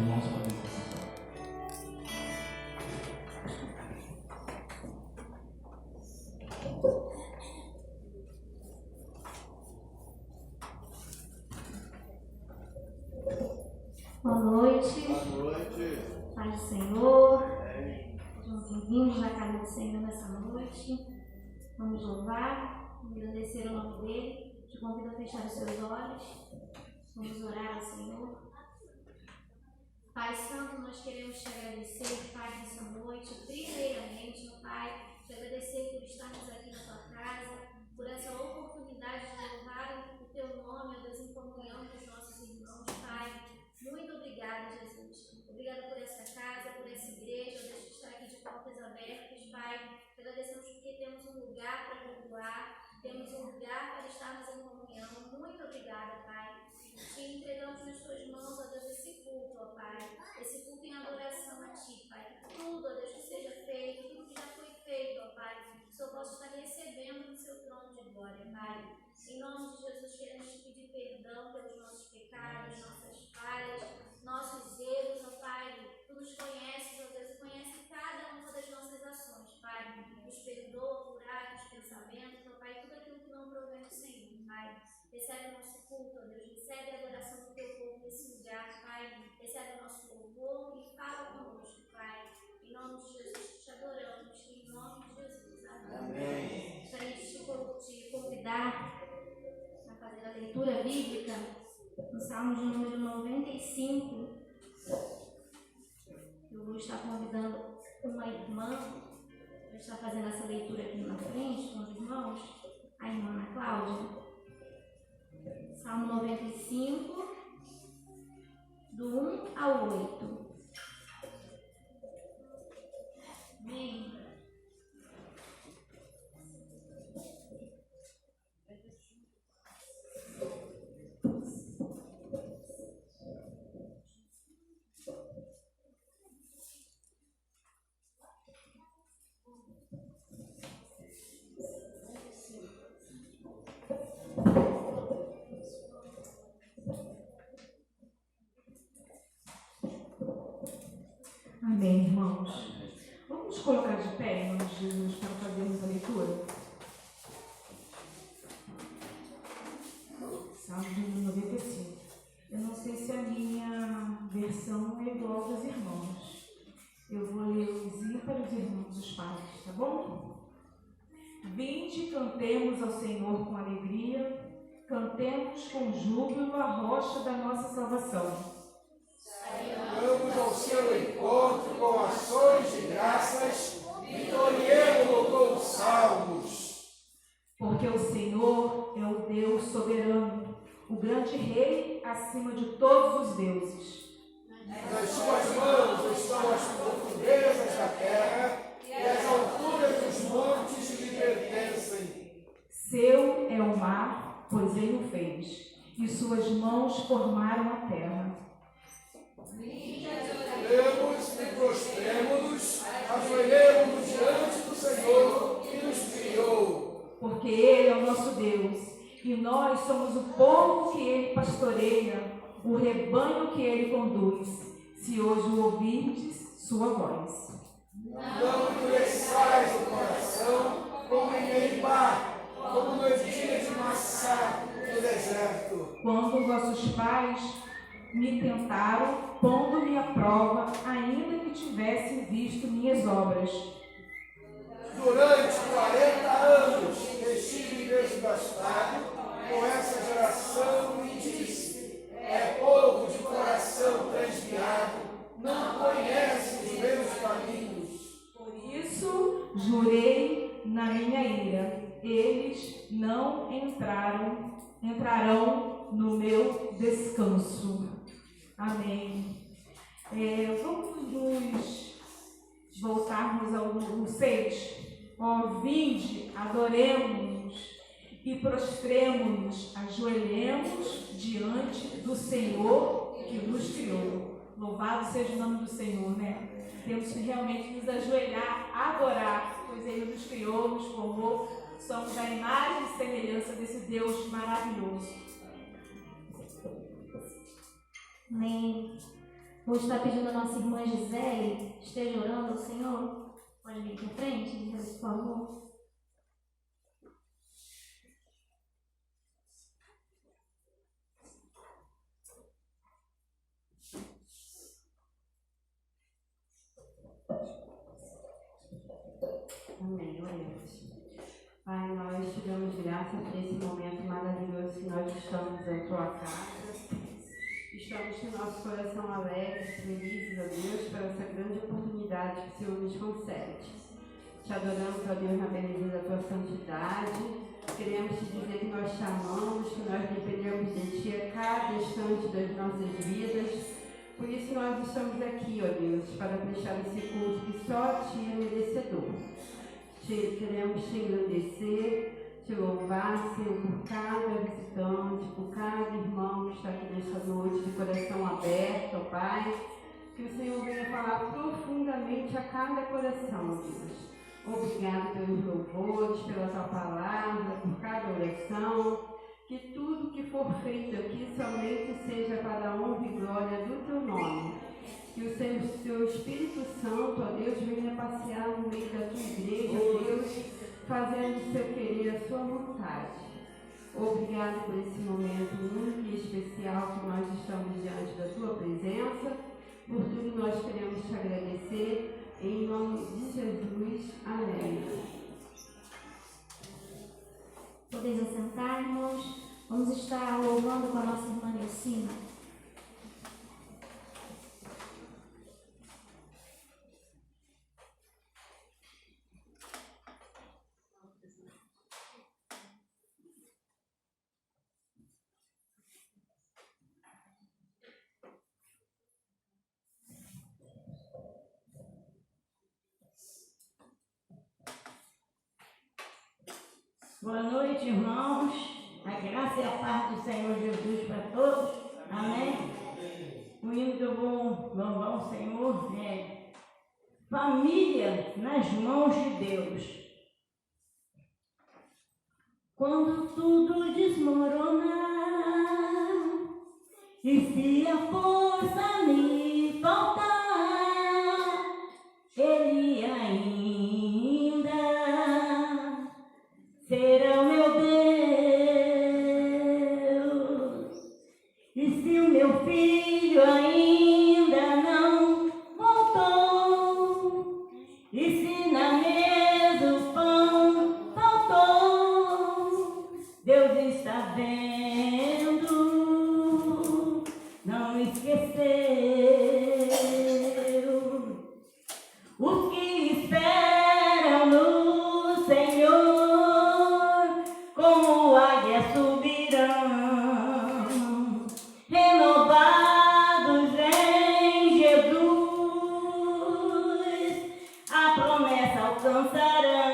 Vamos fazer essa sessão. Boa noite. Boa noite. Paz do Senhor. Sejam bem-vindos na casa do Senhor nessa noite. Vamos louvar, agradecer o nome dele. Te convido a fechar os seus olhos. Vamos orar ao Senhor. Pai Santo, nós queremos te agradecer, Pai, nessa noite. Primeiramente, meu Pai, te agradecer por estarmos aqui na tua casa, por essa oportunidade de louvar o teu nome, ó Deus, em comunhão com os nossos irmãos, Pai. Muito obrigada, Jesus. Obrigada por essa casa, por essa igreja, ó Deus, que está aqui de portas abertas, Pai. Te agradecemos porque temos um lugar para cultuar, temos um lugar para estarmos em comunhão. Muito obrigada, Pai. Te entregamos nas tuas mãos, ó Deus, esse culto, ó Pai. Esse culto em adoração a Ti, Pai. Que tudo, ó Deus, que seja feito, tudo que já foi feito, ó Pai, que o Senhor possa estar recebendo no seu trono de glória, Pai. Em nome de Jesus, queremos te pedir perdão pelos nossos pecados, nossas falhas, nossos erros, ó Pai. Tu nos conheces, ó Deus, e conhece cada uma das nossas ações, Pai. Nos perdoa por atos, pensamentos, ó Pai, tudo aquilo que não provém do Senhor, Pai. Recebe o nosso culto, ó Deus, recebe a adoração do teu povo nesse lugar, Pai. Recebe o nosso louvor e fala conosco, Pai. Em nome de Jesus, te adoramos. Em nome de Jesus. Amém. Gostaria de te convidar a fazer a leitura bíblica no Salmo de número 95. Eu vou estar convidando uma irmã para estar fazendo essa leitura aqui na frente com os irmãos, a irmã Ana Cláudia. Salmo 95, do 1 ao 8. Amém. Amém, irmãos. Vamos colocar de pé, em nome de Jesus, para fazermos a leitura. Salmo de número 95. Eu não sei se a minha versão é igual dos irmãos. Eu vou ler os ímpares e os irmãos dos pais, tá bom? Vinde, cantemos ao Senhor com alegria, cantemos com júbilo a rocha da nossa salvação. Vamos ao seu encontro com ações de graças, vitoriemo-lo com salmos. Porque o Senhor é o Deus soberano, o grande Rei acima de todos os deuses. Nas suas mãos estão as profundezas da terra e as alturas dos montes lhe pertencem. Seu é o mar, pois ele o fez, e suas mãos formaram a terra. Oremos e prostremo-nos, ajoelhemo-nos diante do Senhor que nos criou. Porque ele é o nosso Deus, e nós somos o povo que ele pastoreia, o rebanho que ele conduz, se hoje o ouvirdes sua voz. Não endureçais o coração como em Meribá, como no dia de Massá no deserto. Quando vossos pais me tentaram, pondo-me à prova, ainda que tivessem visto minhas obras. Durante 40 anos estive desgastado com essa geração e disse: é povo de coração transviado, não conhece os meus caminhos. Por isso jurei na minha ira, eles não entrarão no meu descanso. Amém. Vamos nos voltarmos ao 6. Ó, vinde, adoremos-nos e prostremo-nos, ajoelhemos diante do Senhor que nos criou. Louvado seja o nome do Senhor, né? Temos que realmente nos ajoelhar, adorar, pois Ele nos criou, nos formou. Somos a imagem e semelhança desse Deus maravilhoso. Amém. Vou estar pedindo a nossa irmã Gisele esteja orando ao Senhor. Pode vir aqui à frente, Gisele, por favor. Amém, oremos. Pai, nós te damos graças por esse momento maravilhoso que nós estamos na tua casa. Estamos com nosso coração alegre, felizes, ó Deus, por essa grande oportunidade que o Senhor nos concede. Te adoramos, ó Deus, na beleza da tua santidade. Queremos te dizer que nós te amamos, que nós dependemos de ti a cada instante das nossas vidas. Por isso nós estamos aqui, ó Deus, para prestar esse culto que só te é merecedor. Queremos te engrandecer, te louvar, Senhor, por cada visitante, por cada irmão que está aqui nesta noite, de coração aberto, ó Pai. Que o Senhor venha falar profundamente a cada coração, ó Deus. Obrigado pelos louvores, pela tua palavra, por cada oração. Que tudo que for feito aqui somente seja para a honra e glória do teu nome. Que o seu Espírito Santo, ó Deus, venha passear no meio da tua igreja, ó Deus, fazendo o seu querer, a sua vontade. Obrigado por esse momento único e especial que nós estamos diante da tua presença. Por tudo nós queremos te agradecer. Em nome de Jesus. Amém. Podeis assentar, irmãos. Vamos estar louvando com a nossa irmã Nilcina. Boa noite, irmãos. A graça e a paz do Senhor Jesus para todos. Amém? O hino que eu vou louvar o Senhor é Família nas mãos de Deus. Quando tudo desmoronar e se a força me faltar, Ele ainda será o meu Deus. E se o meu filho ainda não voltou, e se na mesa o pão faltou, Deus está vendo, não esqueceu. Os que esperam no Senhor, como águias subirão, renovados em Jesus, a promessa alcançarão.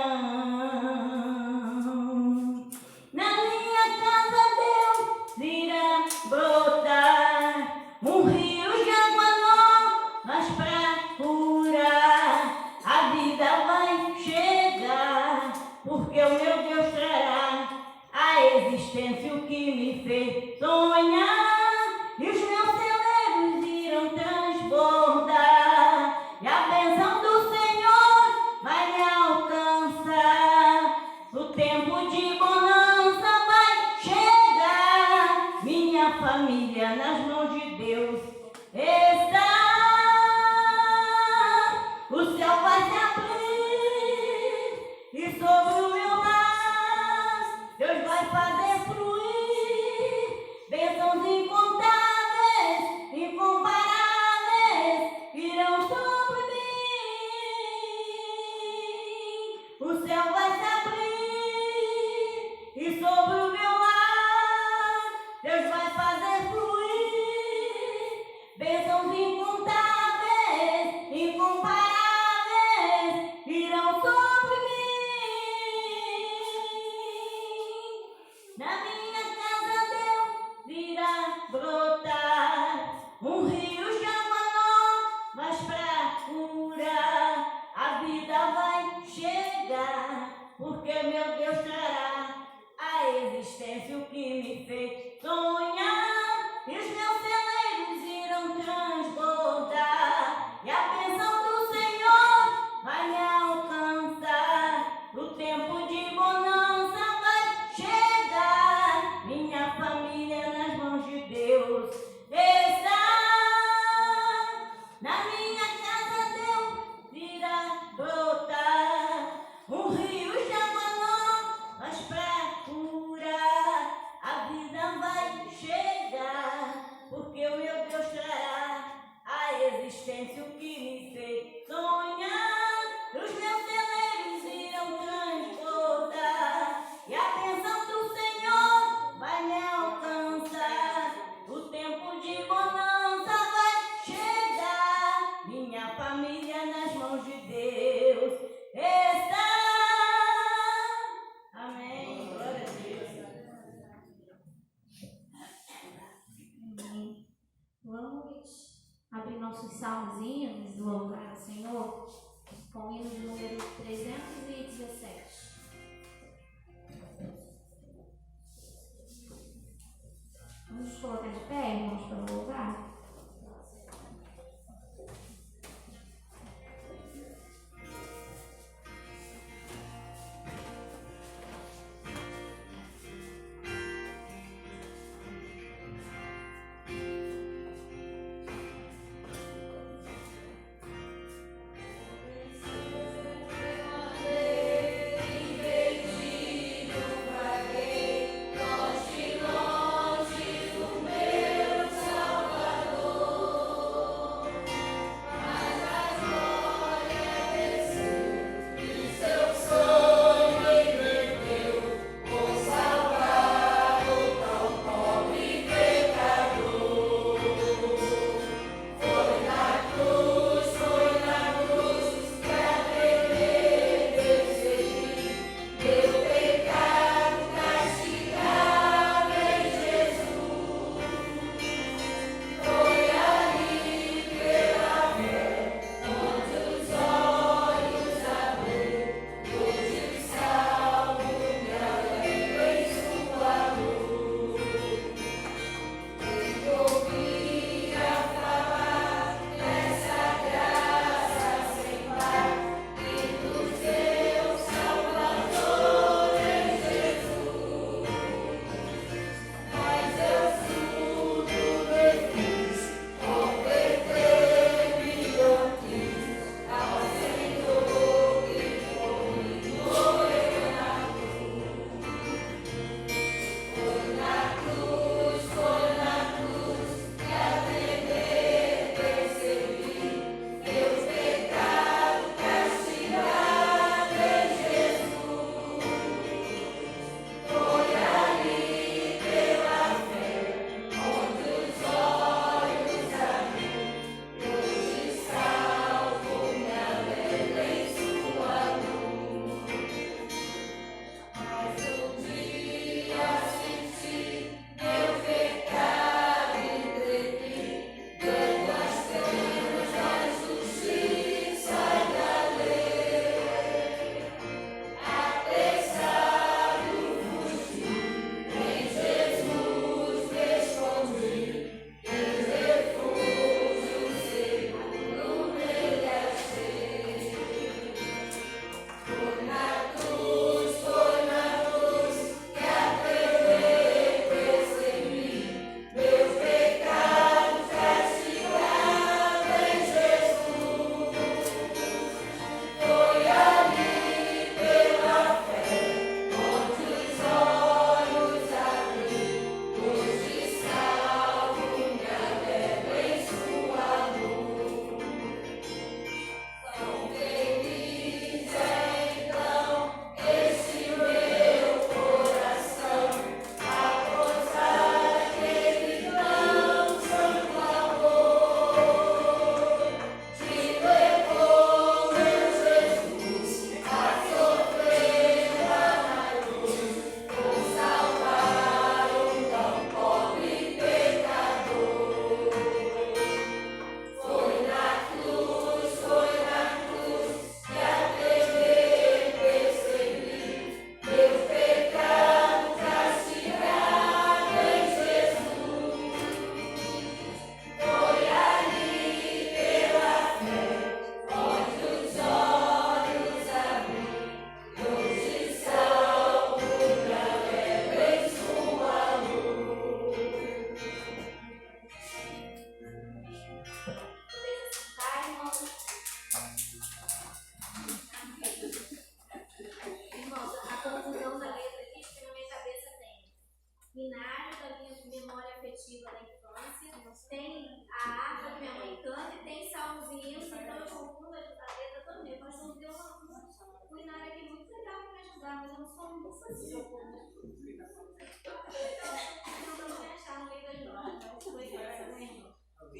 Na minha casa Deus irá brotar um rio de água nova pra curar. A vida vai chegar, porque o meu Deus trará a existência o que me fez sonhar. E os meus celeiros irão transbordar, e a bênção do Senhor vai me alcançar. O tempo de bonança vai chegar, minha família nas mãos de Deus está. O céu vai se abrir e sobre o meu lar Deus vai fazer fluir bênçãos incontáveis, incomparáveis, virão sobre mim. O céu vai se abrir e sobre o meu lar Deus vai fazer fluir bênçãos incontáveis, incomparáveis, virão sobre mim. Na minha casa Deus virá brotar um rio de água nova pra curar. A vida vai chegar, porque meu Deus trará a existência o que me fez sonhar. E os meus celeiros irão transbordar. nossos salmozinhos do louvar ao Senhor com o hino de número 317. Vamos nos colocar de pé, irmãos, para louvar?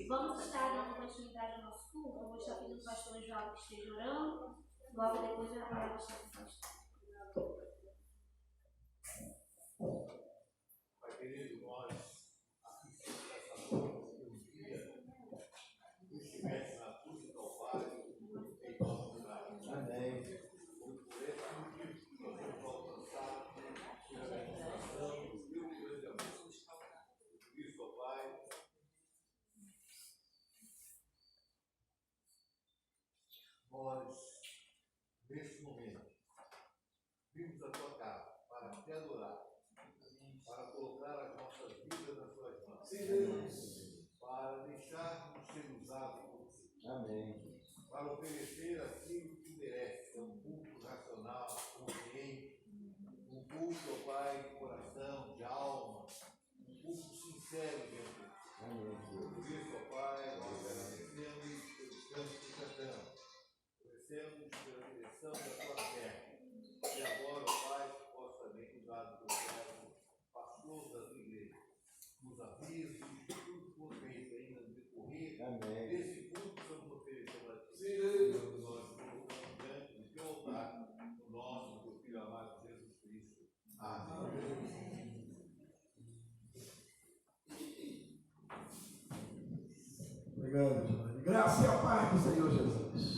Vamos estar dando continuidade ao nosso culto. Eu vou estar pedindo o pastor João que esteja orando. Logo depois eu vou estar com o pastor. Querido, nós nós, neste momento, vimos a tua casa para te adorar, para colocar as nossas vidas nas tuas mãos, para deixarmos ser usados por ti. Amém. Para oferecer aquilo que merece, um culto racional, consciente, um culto, ó Pai, de coração, de alma, um culto sincero diante de ti. Por isso, ó Pai, nós agradecemos pelo canto que cantamos, agradecemos pela direção da tua terra. E agora, ó Pai, que possa também usar do teu servo, pastor da tua igreja, nos avisos de tudo que for feito ainda no decorrer desse culto que estamos oferecendo a ti. Nós colocamos diante do teu altar, no nome do teu Filho amado Jesus Cristo. Amém. Obrigado, Giovanni. Graça e a paz do Senhor Jesus.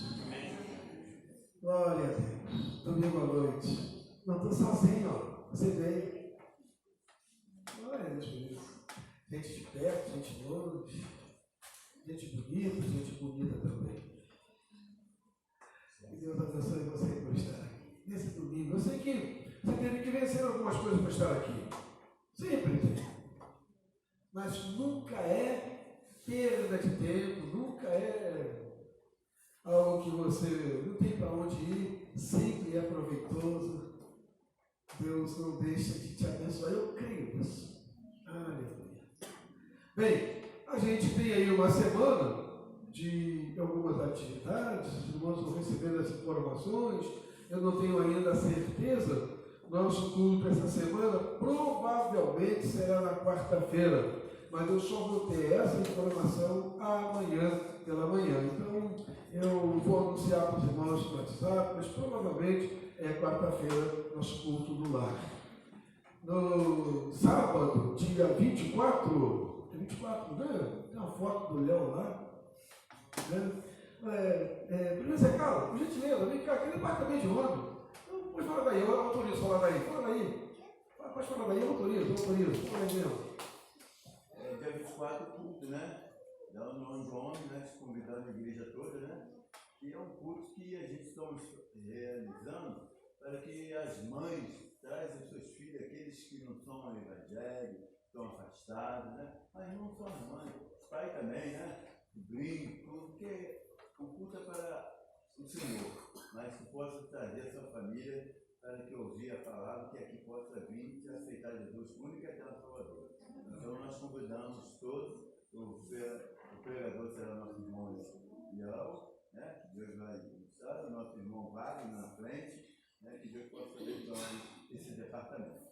Glória a Deus. Domingo à noite. Não estou sozinho, ó. Você veio. Glória a Deus por isso. Gente de perto, gente de longe. Gente bonita também. Que Deus abençoe você por estar aqui. Nesse domingo. Eu sei que você teve que vencer algumas coisas para estar aqui. Sempre tem. Mas nunca é perda de tempo, nunca é algo que você não tem para onde ir, sempre é proveitoso. Deus não deixa de te abençoar, eu creio nisso. Aleluia. Bem, a gente tem aí uma semana de algumas atividades, os irmãos vão recebendo as informações, eu não tenho ainda a certeza. Nosso culto essa semana provavelmente será na quarta-feira, mas eu só vou ter essa informação amanhã pela manhã. Então, eu vou anunciar para os irmãos no WhatsApp, mas provavelmente é quarta-feira nosso culto no lar. No sábado, dia 24, 24, né? Tem uma foto do Léo lá. Né? Beleza, Carla, por gentileza, vem cá, aquele departamento de ônibus. Pode falar daí, eu autorizo falar daí. Fala daí. Pode falar daí, eu autorizo. Fala aí mesmo. Dia 24, culto, né? Da União de Homens, né? Convidando a igreja toda, né? E é um culto que a gente está realizando para que as mães trazem os seus filhos, aqueles que não são evangélicos, estão afastados, né? Mas não são as mães, os pais também, né? O brinco, porque o culto é para o Senhor, mas que possa trazer a sua família para que ouvir a palavra, que aqui possa vir e aceitar Jesus, única e eterna Salvador. Então nós convidamos todos, o pregador será nosso irmão Leão, né? Que Deus vai usar, o nosso irmão Wagner na frente, né? Que Deus possa abençoar esse departamento.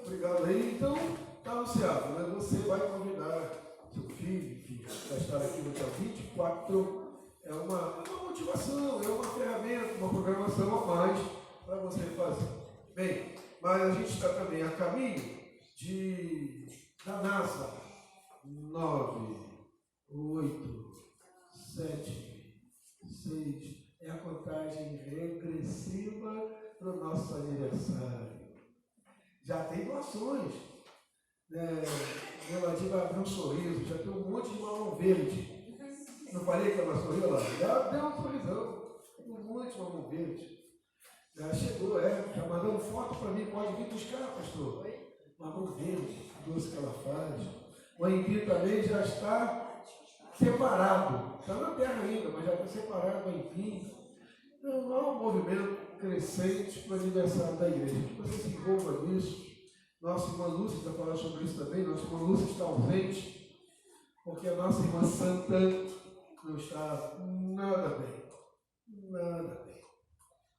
Obrigado aí. Então, está anunciado, né? Você vai convidar seu filho, enfim, para estar aqui no dia 24. É uma motivação, é uma ferramenta, uma programação a mais para você fazer. Bem, mas a gente está também a caminho da NASA. 9, 8, 7, 6. É a contagem regressiva para o nosso aniversário. Já tem doações, né, relativa a abrir um sorriso, já tem um monte de mamão verde. Não falei que ela sorriu lá? Já deu um sorrisão, um monte de mamão verde. Já chegou, já mandando foto para mim, pode vir buscar, pastor. Mamão verde, doce que ela faz. O Aipim também já está separado, está na terra ainda, mas já está separado o Aipim. Então, há um movimento crescente para o aniversário da igreja. Que você se envolva nisso. Nossa irmã Lúcia vai falar sobre isso também. Nossa irmã Lúcia está ausente, porque a nossa irmã Santa não está nada bem. Nada bem.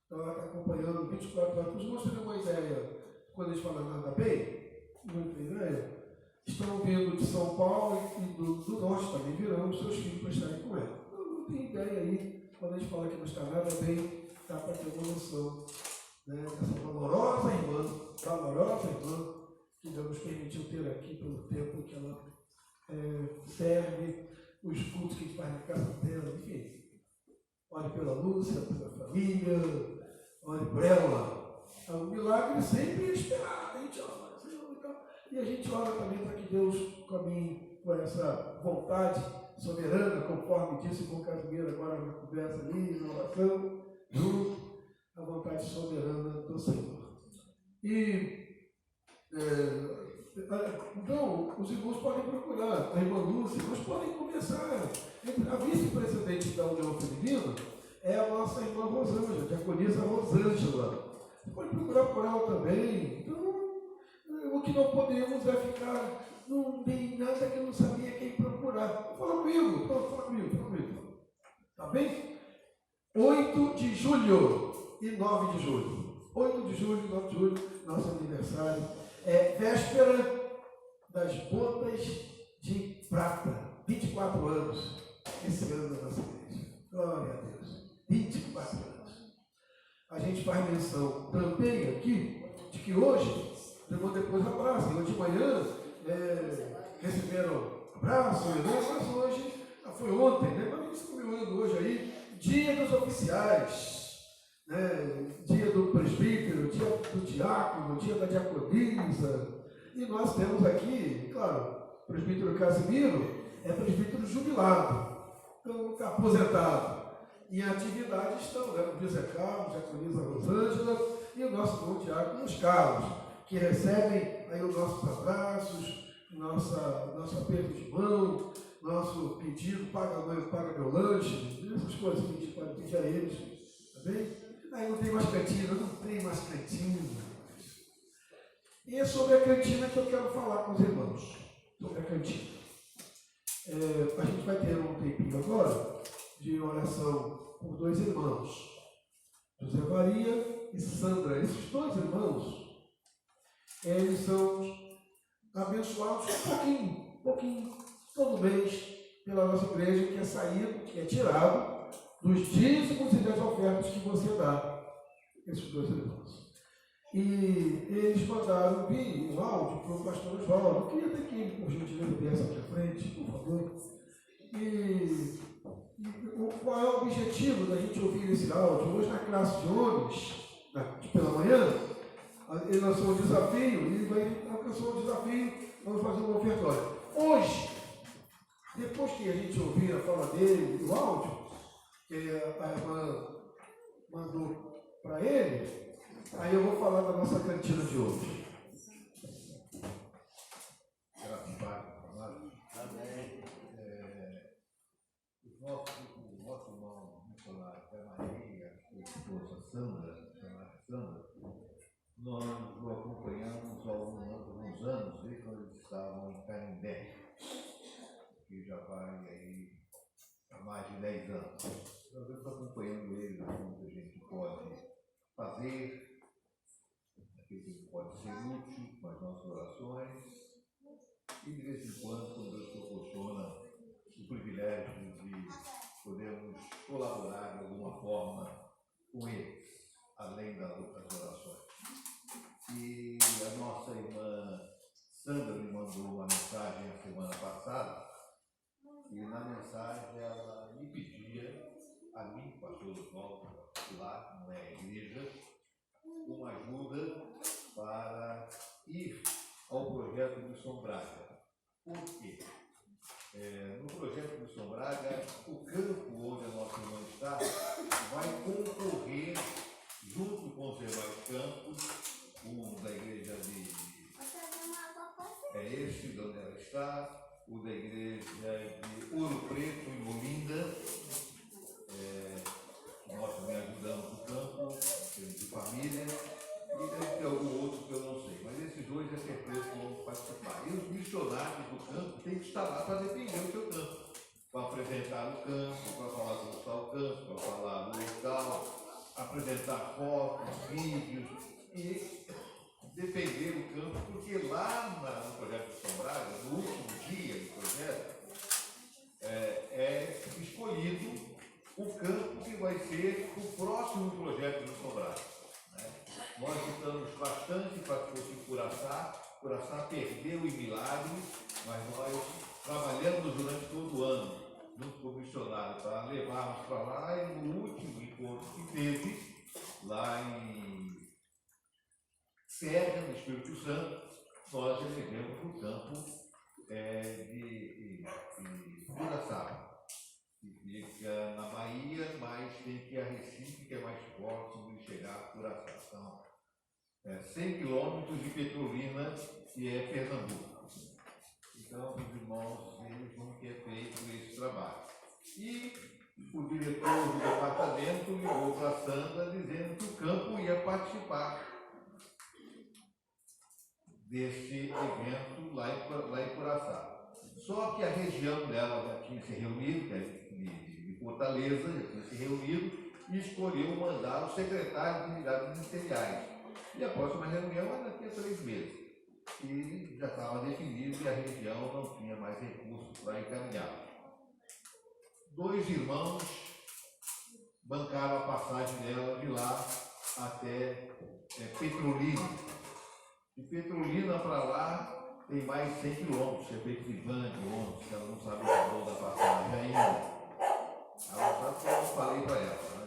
Então ela está acompanhando 24 horas. Os irmãos terem uma ideia, quando eles falam nada bem, não tem ideia, estão vindo de São Paulo e do norte também virão os seus filhos para estarem com ela. Não tem ideia aí, quando a gente fala que não está nada bem, dá para ter uma noção, né, dessa valorosa irmã, que Deus nos permitiu ter aqui pelo tempo que ela serve, os cultos que a gente faz na casa dela, enfim. Ore pela Lúcia, pela família, ore por ela. É um milagre sempre esperado, a gente ora, Senhor, e a gente ora também para que Deus caminhe com essa vontade soberana, conforme disse o Casimiro agora na conversa ali, na oração, junto à vontade soberana do Senhor. Então, os irmãos podem procurar, a irmã Lúcia, nós podem conversar. A vice-presidente da União Feminina é a nossa irmã Rosângela, a diaconisa Rosângela. Você pode procurar por ela também. Então, o que não podemos é ficar, não tem nada que eu não sabia quem procurar. Fala comigo, fala comigo. Tá bem? 8 de julho e 9 de julho. 8 de julho e 9 de julho, nosso aniversário. É véspera das botas de prata. 24 anos esse ano da nossa igreja. Glória a Deus. 24 anos. A gente faz menção também aqui de que hoje, depois abraço, hoje de manhã receberam abraço, né? Mas hoje, foi ontem, né? Mas a gente está comemorando hoje aí, dia dos oficiais, né? Dia do presbítero, dia do diácono, dia da diaconisa. E nós temos aqui, claro, o presbítero Casimiro é presbítero jubilado, então está aposentado. Em atividade estão, né, o José Carlos, a diaconisa Rosângela e o nosso irmão Diácono Carlos, que recebem aí os nossos abraços, nosso aperto de mão, nosso pedido, paga meu lanche, essas coisas que a gente pode pedir a eles, tá bem? Aí não tem mais cantina. E é sobre a cantina que eu quero falar com os irmãos, sobre a cantina. A gente vai ter um tempinho agora de oração por 2 irmãos, José Maria e Sandra. Esses 2 irmãos, eles são abençoados um pouquinho, todo mês, pela nossa igreja, que é saído, que é tirado dos dízimos e das ofertas que você dá, esses 2 irmãos. E eles mandaram vir um áudio para o pastor Oswaldo. Eu queria até que ele, por gentileza, viesse aqui à frente, por favor. E qual é o objetivo da gente ouvir esse áudio? Hoje, na classe de homens, pela manhã, ele lançou um desafio, alcançou o desafio, vamos fazer um ofertório. Hoje, depois que a gente ouvir a fala dele, o áudio, que a irmã mandou para ele, aí eu vou falar da nossa cantina de hoje. Amém. O nosso irmão missionário Zé Maria, sua esposa Sandra, nós o acompanhamos há alguns anos, desde quando eles estavam em Canindé, que já vai aí há mais de 10 anos. Nós estamos acompanhando eles, como a gente pode fazer, aquilo que pode ser útil com as nossas orações, e de vez em quando Deus proporciona o privilégio de podermos colaborar de alguma forma com eles, além das orações. E a nossa irmã Sandra me mandou uma mensagem a semana passada, e na mensagem ela me pedia, a mim, pastor Oswaldo, lá, não é a igreja, uma ajuda para ir ao projeto do Missão Braga. Por quê? No projeto do Missão Braga, o campo onde a nossa irmã está vai concorrer, junto com os demais campos, um da igreja é esse, de onde ela está, o da igreja de Ouro Preto, em Olinda. Nós também ajudamos o campo, de família, e deve ter algum outro que eu não sei, mas esses 2 é certeza que vão participar. E os missionários do campo têm que estar lá para defender o seu campo, para apresentar o campo, para falar como está o campo, para falar do local, apresentar fotos, vídeos e defender o campo, porque lá no projeto de São Braga, no último dia do projeto, é escolhido o campo que vai ser o próximo projeto do São Braga. Nós lutamos bastante para que fosse Curaçá perdeu em milagre, mas nós trabalhamos durante todo o ano, junto com o missionário, para levarmos para lá, e no último encontro que teve, lá em Serra, no Espírito Santo, nós elegemos o campo de Curaçá. 100 quilômetros de Petrolina, que é Pernambuco. Então, os irmãos vejam que é feito esse trabalho. E o diretor do departamento ligou para a Sandra dizendo que o campo ia participar deste evento lá em Curaçá. Só que a região dela já tinha se reunido, que é de Fortaleza, já tinha se reunido e escolheu mandar o secretário de unidades ministeriais. E a próxima reunião é daqui a 3 meses. E já estava definido que a região não tinha mais recursos para encaminhar. 2 irmãos bancaram a passagem dela de lá até Petrolina. De Petrolina para lá tem mais 100 quilômetros, é feito de van, de ônibus, que ela não sabe o valor da passagem ainda. Ela sabe que eu não falei para ela, né?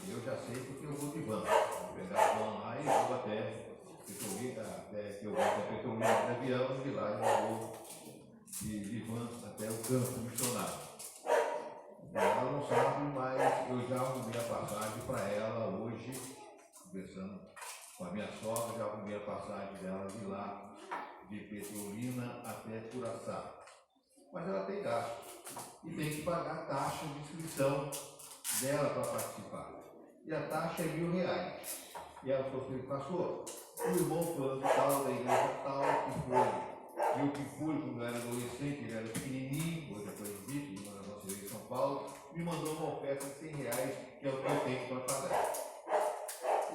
Eu já sei porque eu vou de van. Vou pegar a van lá e vou até Petrolina, até que eu vou até Petrolina de avião, e de lá eu vou de van até o campo missionário. Ela não sabe, mas eu já arrumei a passagem para ela hoje, conversando com a minha sogra, já arrumei a passagem dela de lá, de Petrolina até Curaçá. Mas ela tem gasto e tem que pagar a taxa de inscrição dela para participar. E a taxa é R$1.000. E ela falou assim, pastor, o irmão falando tal, da igreja tal, que foi, eu que fui quando eu era adolescente, ele era pequenininho, hoje é presbítero, numa da nossa igreja em São Paulo, me mandou uma oferta de R$100, que é o que eu tenho para pagar.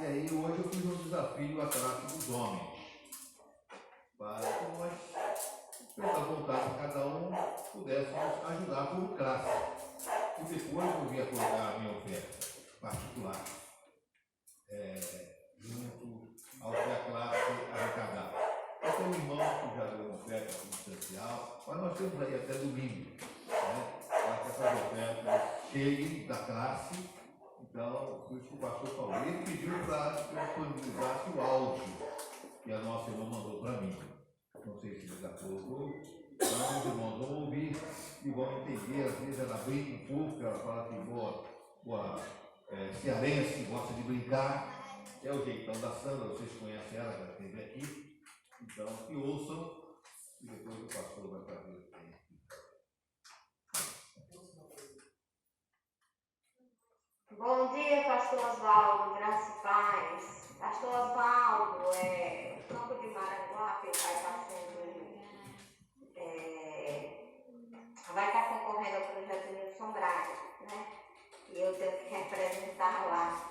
E aí hoje eu fiz um desafio à classe dos homens, para que nós, pela vontade de cada um, pudéssemos ajudar por classe. E depois eu vim a colocar a minha oferta particular, junto ao que a classe arrecadar. Eu tenho um irmão que já deu uma oferta substancial, mas nós temos aí até domingo, né, para que essas ofertas cheguem da classe. Então, por isso que o pastor falou, ele pediu para que eu disponibilizasse o áudio que a nossa irmã mandou para mim. Não sei se ele já colocou, mas os irmãos vão ouvir e vão entender. Às vezes ela brinca um pouco, ela fala que boa cearense, gosta de brincar. É o jeitão da Sandra, vocês conhecem ela, já esteve aqui. Então, que ouçam e depois o pastor vai fazer o tempo. Bom dia, pastor Oswaldo, graça e paz. Pastor Oswaldo, o campo de Maranguá, que vai estar vai estar concorrendo ao projeto Nilson Braga, né? E eu tenho que representar lá.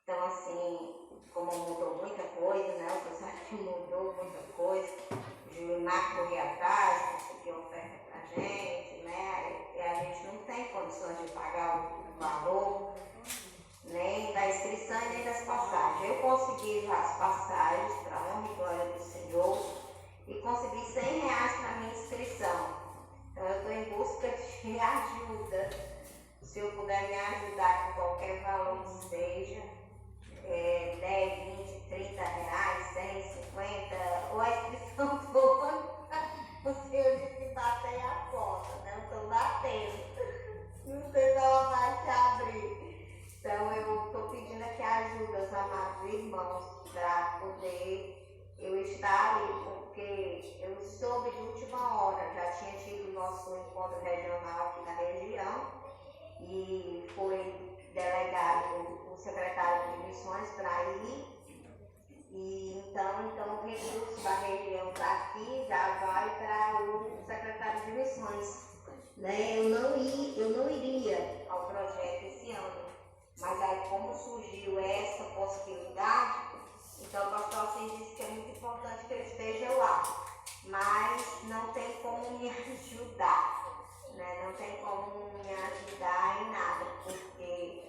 Então, assim, como mudou muita coisa, né? O processo mudou muita coisa. O Julimar corria atrás, conseguiu oferta pra gente, né? E a gente não tem condições de pagar o valor, nem da inscrição e nem das passagens. Eu consegui já as passagens, para a honra e glória do Senhor, e consegui R$100 para minha inscrição. Então eu estou em busca de ajuda. Se eu puder me ajudar com qualquer valor que seja, 10, 20, 30 reais, 100, 50, ou a inscrição toda, o Senhor disse que batei a porta, né? Eu estou batendo. Não sei se ela vai te abrir. Então eu estou pedindo aqui ajuda aos amados irmãos para poder eu estar ali, porque eu soube de última hora, já tinha tido o nosso encontro regional aqui na região e foi delegado o secretário de missões para ir. E então o recurso da região daqui já vai para o secretário de missões. Né? Eu não iria ao projeto esse ano, mas aí como surgiu essa possibilidade, então o pastor assim disse que é muito importante que eu esteja lá, mas não tem como me ajudar, né? Não tem como me ajudar em nada, porque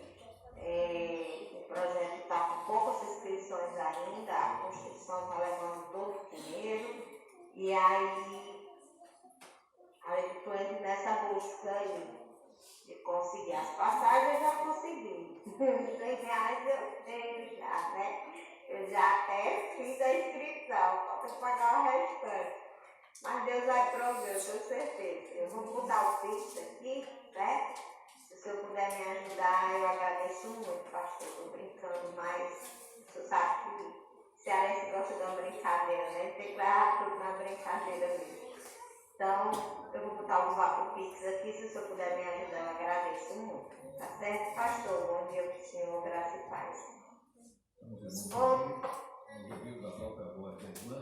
o projeto está com poucas inscrições ainda, a construção está levando todo o dinheiro, e aí eu estou indo nessa busca aí de conseguir as passagens, eu já consegui. R$100 eu tenho já, né? Eu já até fiz a inscrição, falta pagar o restante. Mas Deus vai prover, eu tenho certeza. Eu vou mudar o Pix aqui, né? Se o senhor puder me ajudar, eu agradeço muito, pastor. Estou brincando, mas você sabe que cearense Então, eu vou botar o Pix aqui, se o senhor puder me ajudar, eu agradeço muito. Tá certo, pastor? Bom dia para o senhor, graça e paz. Ouvindo da própria voz da irmã,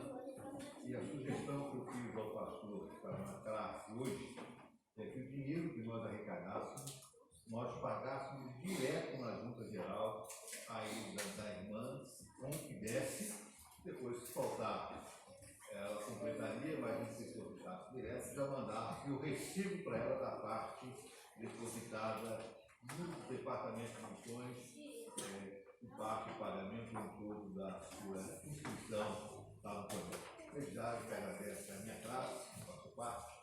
e a sugestão que eu fiz ao pastor para uma classe hoje é que o dinheiro que nós arrecadássemos, nós pagássemos direto na junta geral aí da irmã, com o que desse, depois se faltar, ela completaria, mas a gente se depositasse direto, já mandava o recibo para ela da parte depositada no departamento de missões, o parte de pagamento em todo da sua inscrição lá no projeto. Desde já que agradece a minha classe, a nossa parte,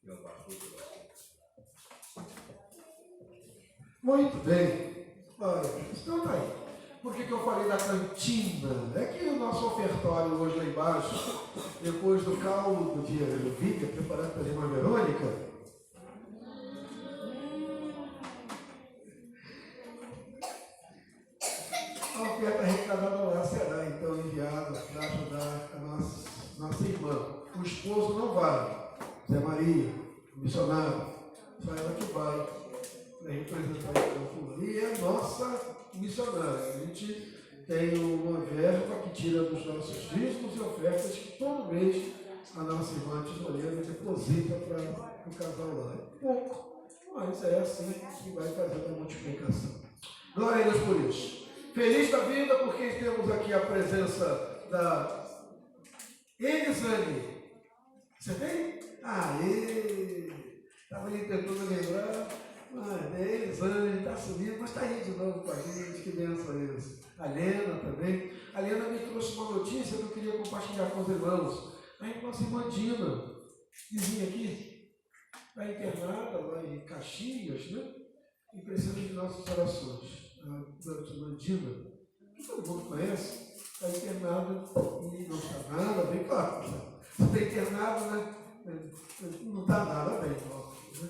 e ao pastor pela. Muito bem. Olha, então tá aí. Por que eu falei da cantina? É que o nosso ofertório hoje lá embaixo, depois do caldo de ervilha preparado pela irmã Verônica, a oferta arrecadada lá será então enviada para ajudar a nossa irmã. O esposo não vai. Zé Maria, o missionário, só ela que vai representar a e é a nossa missionária. A gente tem uma verba que tira dos nossos dízimos e ofertas que todo mês a nossa irmã tesoureira deposita para o casal lá. É pouco, mas é assim que vai fazendo a multiplicação. Glória a Deus por isso. Feliz da vida porque temos aqui a presença da Elisane. Você tem? Estava ali tentando lembrar. A Elisane está subindo, mas está aí de novo com a gente. Que benção é isso. A Lena também. A Lena me trouxe uma notícia que eu queria compartilhar com os irmãos. A nossa irmã Dina, vizinha aqui, está internada lá em Caxias, né? E precisa de nossas orações. A irmã Dina, que todo mundo conhece, está internada e não está nada bem, claro. Se está internada, né? Não está nada bem, óbvio, né?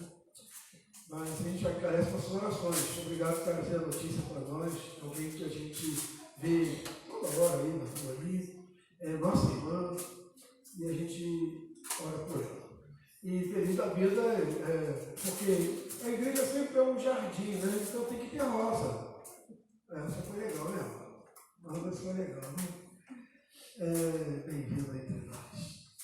Mas a gente agradece com as suas orações. Obrigado por trazer a notícia para nós. Alguém que a gente vê toda hora aí na rua ali. É nossa irmã. E a gente ora por ela. E feliz da vida, porque a igreja sempre é um jardim, né? Então tem que ter rosa. Essa foi legal, né? Essa foi legal, né? Bem-vindo aí entre nós.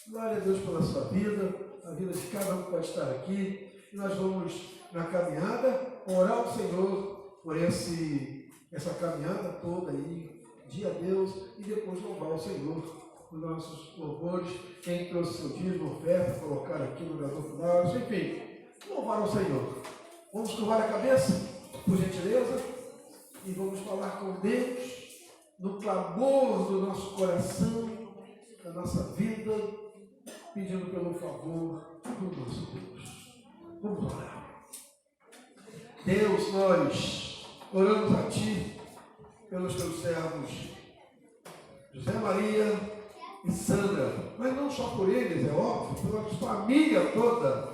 Glória a Deus pela sua vida. A vida de cada um que pode estar aqui. E nós vamos, na caminhada, orar ao Senhor por essa caminhada toda aí, dia a Deus, e depois louvar o Senhor os nossos louvores, quem trouxe seu dízimo, oferta, colocar aqui no lugar final, enfim, louvar ao Senhor. Vamos curvar a cabeça, por gentileza, e vamos falar com Deus no clamor do nosso coração, da nossa vida, pedindo pelo favor do nosso Deus. Vamos orar. Deus, nós oramos a Ti pelos Teus servos José Maria e Sandra, mas não só por eles, é óbvio, pela família toda,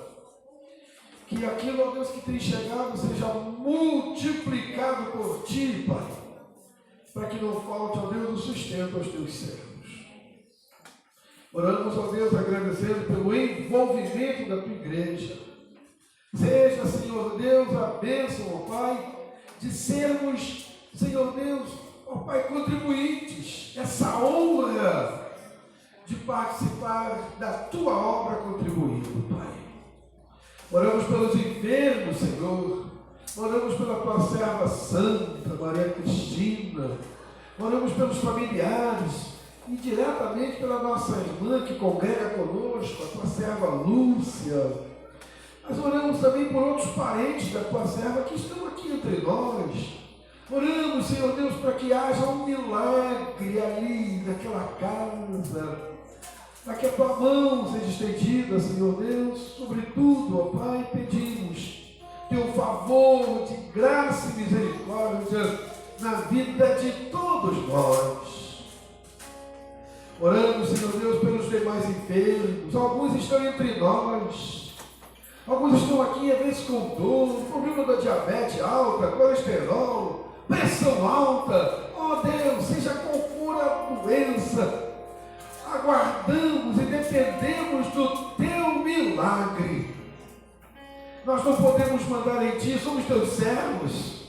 que aquilo, ó Deus, que tem chegado seja multiplicado por Ti, Pai, para que não falte, ó Deus, o sustento aos Teus servos. Oramos, ó Deus, agradecendo pelo envolvimento da Tua igreja. Seja, Senhor Deus, a bênção, ó Pai, de sermos, Senhor Deus, ó Pai, contribuintes, essa honra de participar da Tua obra contribuindo, Pai. Oramos pelos enfermos, Senhor. Oramos pela Tua serva santa, Maria Cristina. Oramos pelos familiares e diretamente pela nossa irmã que congrega conosco, a Tua serva Lúcia. Mas oramos também por outros parentes da Tua serva que estão aqui entre nós. Oramos, Senhor Deus, para que haja um milagre ali naquela casa, para que a Tua mão seja estendida, Senhor Deus. Sobretudo, ó Pai, pedimos Teu favor de graça e misericórdia na vida de todos nós. Oramos, Senhor Deus, pelos demais enfermos. Alguns estão entre nós. Alguns estão aqui, às vezes, com dor, problema da diabetes alta, colesterol, pressão alta. Ó Deus, seja qual for a doença, aguardamos e dependemos do Teu milagre. Nós não podemos mandar em ti, somos teus servos.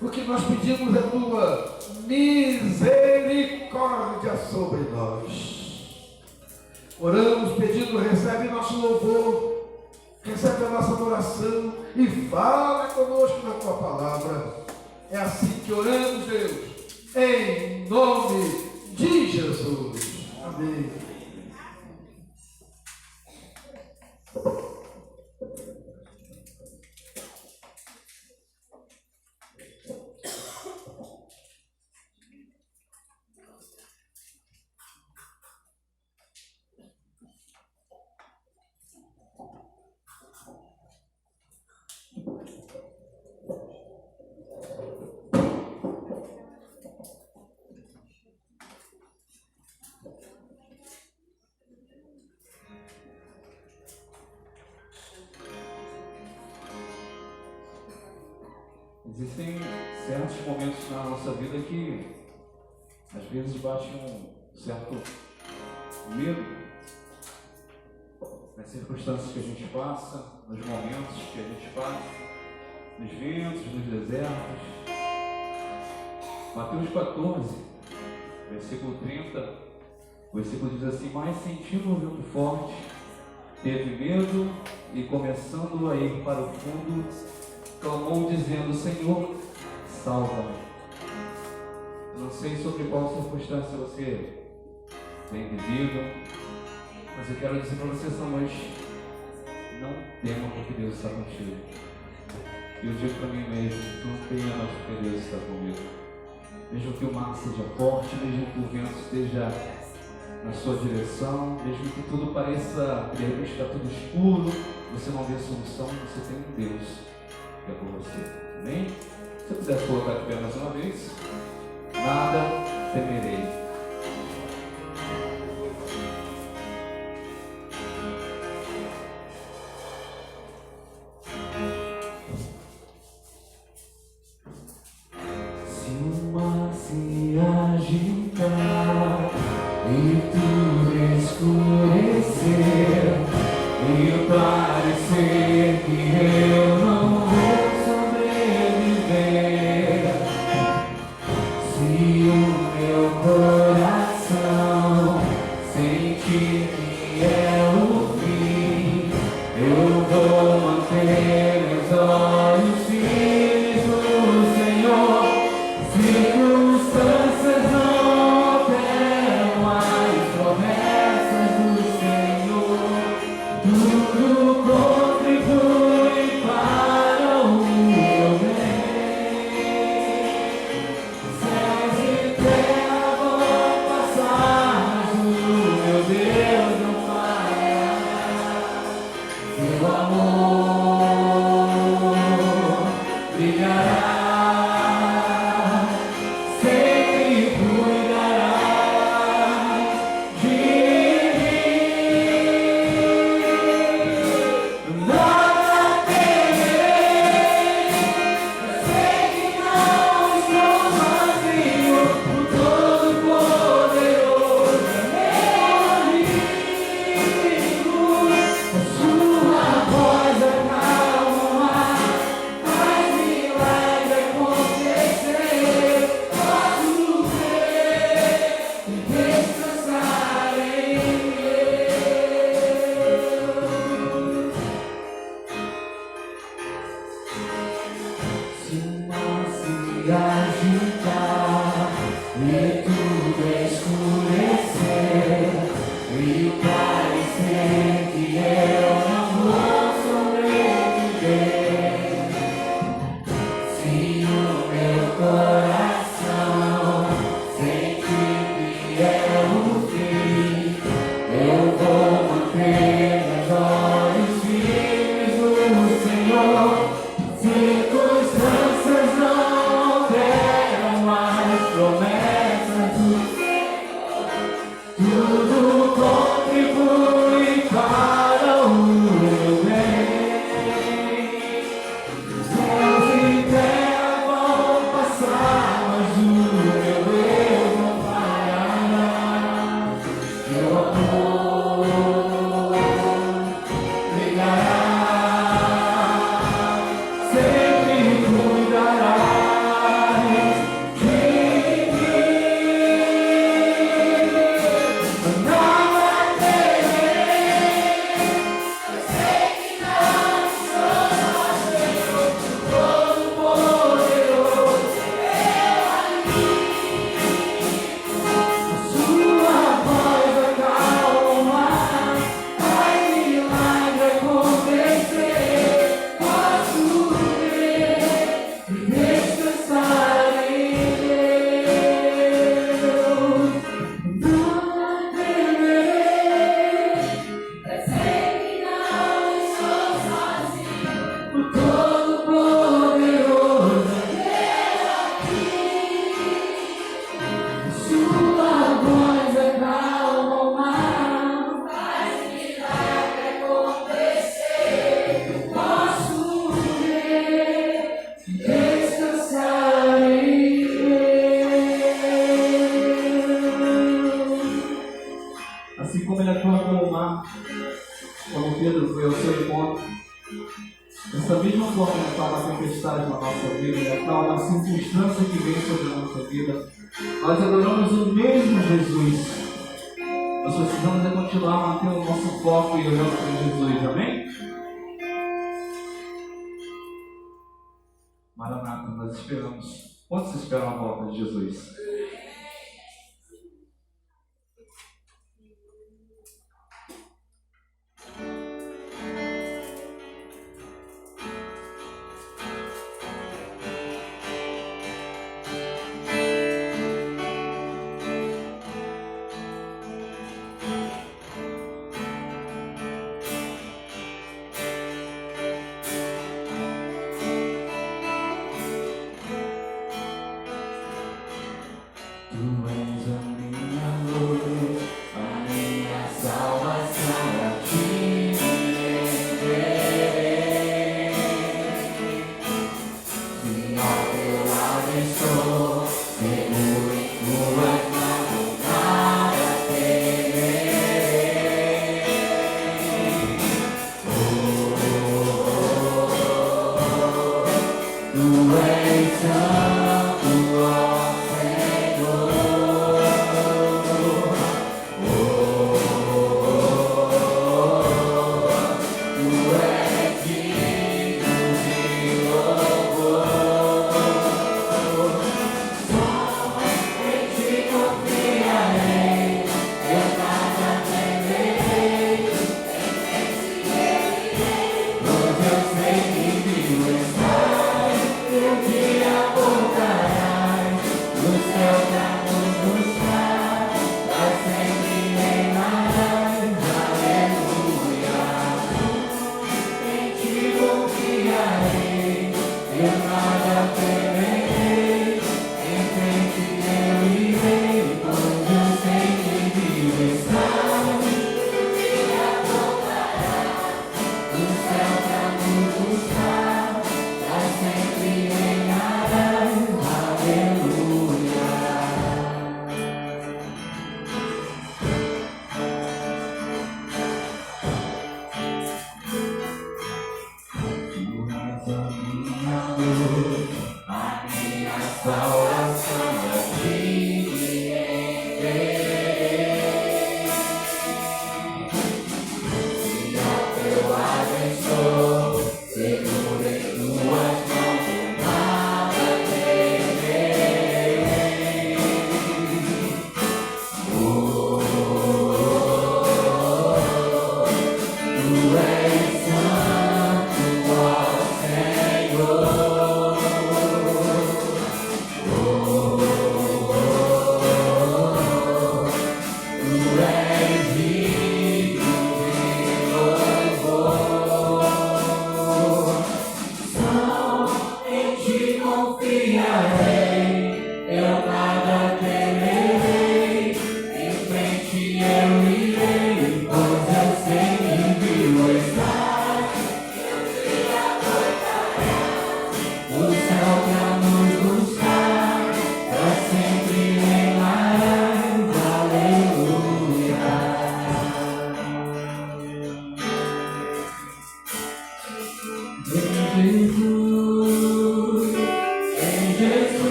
O que nós pedimos é tua misericórdia sobre nós. Oramos pedindo, recebe nosso louvor, recebe a nossa adoração e fala conosco na tua palavra. É assim que oramos, Deus, em nome de Jesus. Amém. Existem certos momentos na nossa vida que às vezes bate um certo medo nas circunstâncias que a gente passa, nos momentos que a gente passa, nos ventos, nos desertos. Mateus 14, versículo 30, o versículo diz assim: mas sentindo um vento forte, teve medo e começando a ir para o fundo, clamou dizendo: Senhor, salva-me. Não sei sobre qual circunstância você tem vivido, mas eu quero dizer para você essa noite: não tema, porque Deus está contigo. E eu digo para mim mesmo: não tema, porque Deus está comigo. Mesmo que o mar seja forte, mesmo que o vento esteja na sua direção, mesmo que tudo pareça, de repente está tudo escuro, você não vê solução, você tem um Deus que é por você. Amém? Se você pudesse colocar de pé mais uma vez. Nada temerei. Se o mar se agitar e tudo escurecer e parecer que eu não vou sobreviver, se o meu coração sentir que é o fim, eu vou manter meus olhos firmes no Senhor. Circunstâncias não alteram as promessas do Senhor. Tudo contribui para o meu bem. Céus e terra vão passar, mas o meu Deus não falhará. Seu amor brilhará. Brilhará. acalma a tempestade na nossa vida, e acalma a circunstância que vem sobre a nossa vida. Nós adoramos o mesmo Jesus. Nós precisamos continuar mantendo o nosso foco e olhando para Jesus, amém? Maranata, nós esperamos. Quantos esperam a volta de Jesus?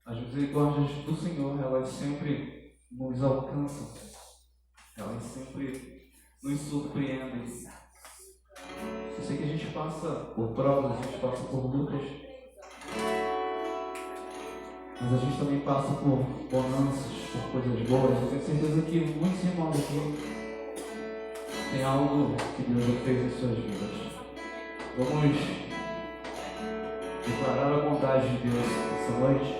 As misericórdias do Senhor, elas sempre nos alcançam, elas sempre nos surpreendem. Eu sei que a gente passa por provas, a gente passa por lutas, mas a gente também passa por bonanças, por coisas boas. Eu tenho certeza que muitos irmãos aqui têm algo que Deus já fez em suas vidas. Vamos declarar a bondade de Deus essa noite.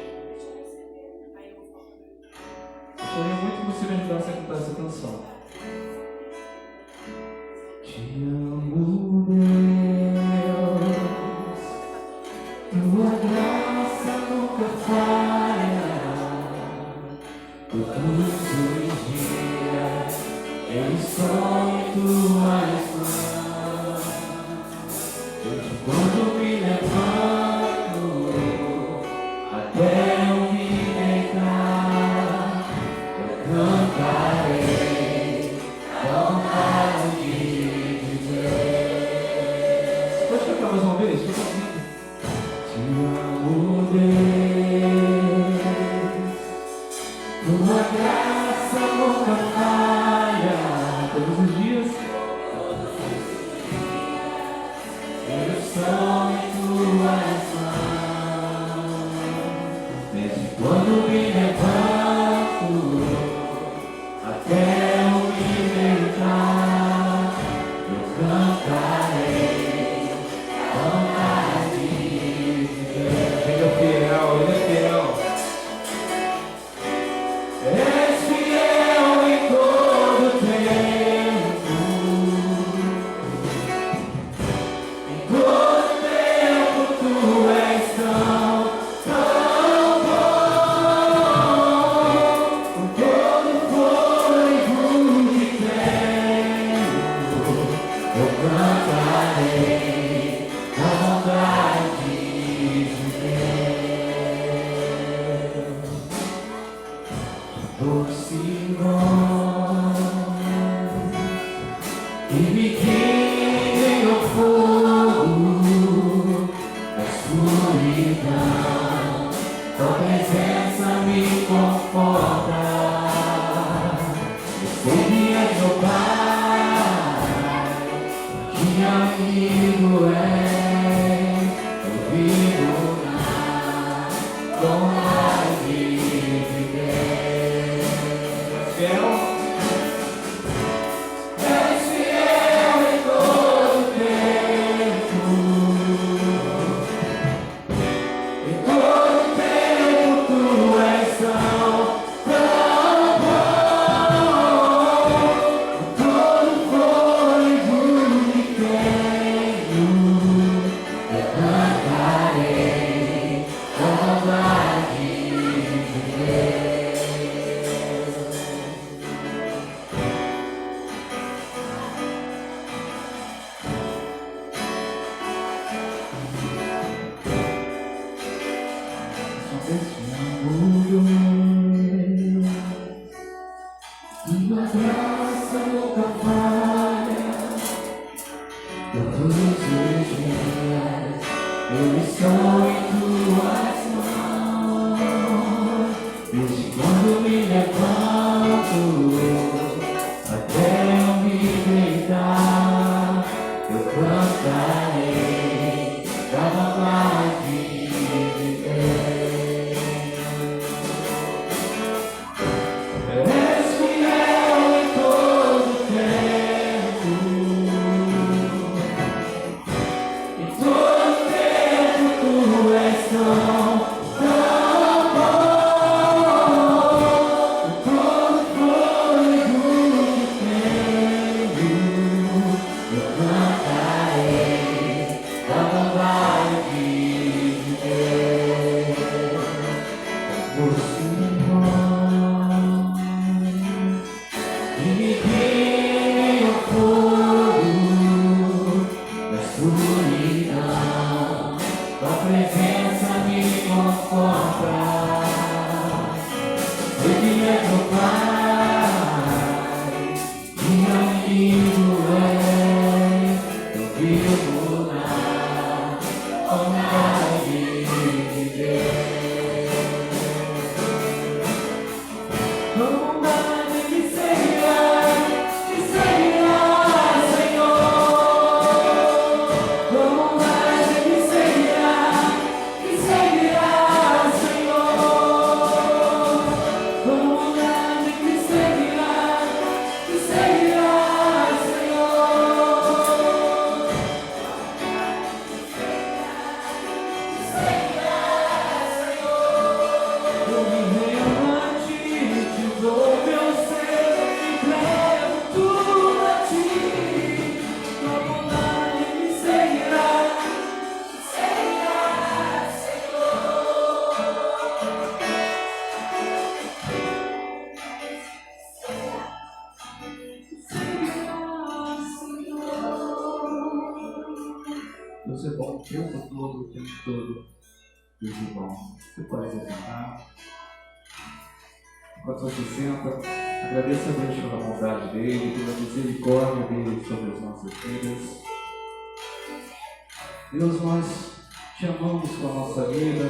Gostaria muito que você me ajudasse a cantar essa canção. Te amo, Deus, tua graça nunca falha. Todos os dias eu estou em tuas mãos. Desde quando me levanto até eu me deitar, eu cantarei a vontade de Deus. Pode cantar mais uma vez? Te amo, Deus, tua graça nunca falha. Todos os dias eu estou em tuas mãos. Desde quando me levanto até eu me deitar, eu cantarei a vontade de Deus. Ele é fiel, ele é fiel. És fiel em todo tempo. Em todo tempo tu és tão bom. Com todo fôlego que tenho, eu cantarei a vontade de Deus. Doce voz que me guia no fogo da escuridão, tua presença me conforta. Eu sei que és meu Pai, que amigo és, eu vivo na bondade de Deus. Fiel. És fiel em todo tempo. Em todo tempo tu és tão bom. Com todo fôlego que tenho, eu cantarei a vontade de Deus. Tua graça nunca falha. Todos os dias eu estou em tuas mãos. Desde quando me levanto até eu me deitar, eu cantarei da vontade de Deus. tudo de bom. Você pode se sentar. Enquanto você senta, agradeça a Deus pela bondade dele, pela misericórdia dele sobre as nossas vidas. Deus, nós te amamos com a nossa vida,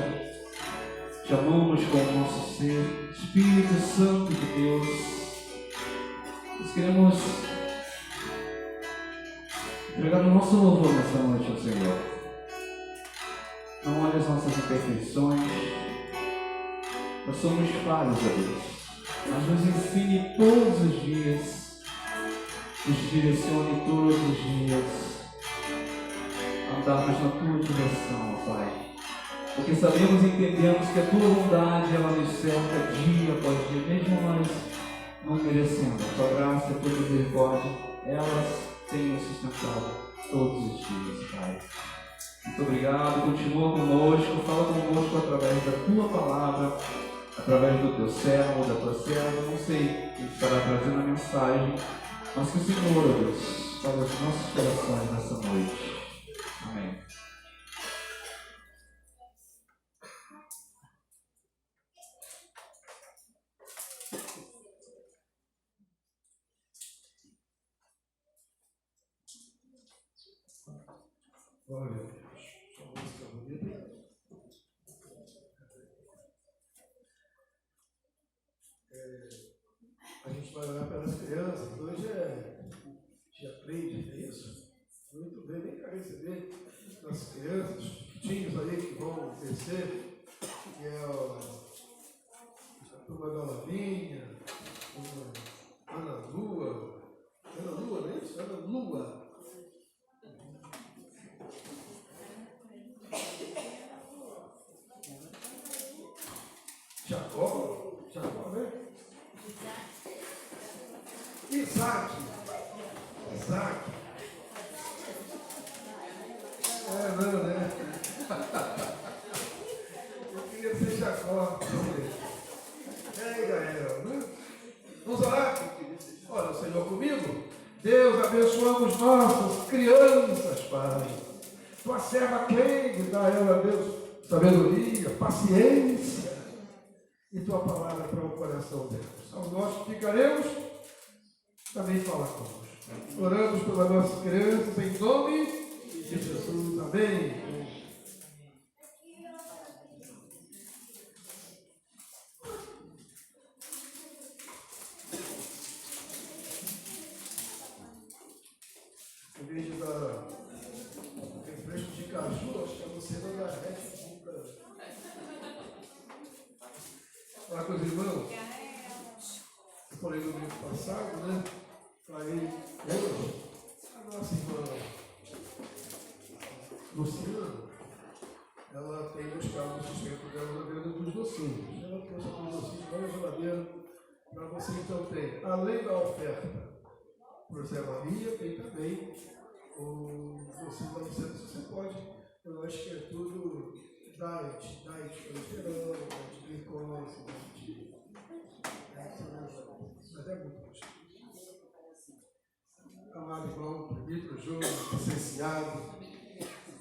te amamos com o nosso ser. Espírito Santo de Deus, nós queremos entregar o nosso louvor nessa noite ao Senhor. Não olhe as nossas imperfeições, nós somos falhos, a Deus. Mas nos ensine todos os dias, nos direcione todos os dias a andarmos na tua direção, ó Pai. Porque sabemos e entendemos que a tua bondade ela nos cerca dia após dia, mesmo nós não merecendo. A tua graça e a tua misericórdia, elas têm nos sustentado todos os dias, Pai. Muito obrigado, continua conosco, fala conosco através da tua palavra, através do teu servo, da tua serva. Não sei quem estará trazendo a mensagem, mas que o Senhor, ó Deus, fale aos nossos corações nessa noite. Amém. Glória a Deus. Sua música bonita. A gente vai orar pelas crianças. Hoje é dia 3 de isso. Muito bem, nem quero receber as crianças, os pequetinhos aí que vão crescer, que é a turma da Lavinha, Ana Lua, não é isso? Ana Lua. Jacó, né? Isaac. Não, né? Eu queria ser Jacó. Gael, né? Vamos orar? Olha, Senhor, comigo. Deus, abençoamos nossas crianças, Pai. Tua serva Keide, dá a ela, Deus, sabedoria, paciência e tua palavra para o coração deles. Ao nós que ficaremos, também fala conosco. Oramos pelas nossas crianças em nome de Jesus. Amém. Em vez de dar refresco de caju, acho que a você vai dar Red Bull. Olá com os irmãos. Eu falei no domingo passado, né? Aí, a nossa irmã Luciana, ela tem buscado o sustento dela na venda dos docinhos. Ela trouxe os docinhos para a geladeira para você. Então tem, além da oferta por Zé Maria, tem também o docinho da Luciana. Você pode, eu acho que é tudo diet, colesterol, glicose, mas é muito gostoso. Amado irmão, Vitor Júnior, licenciado,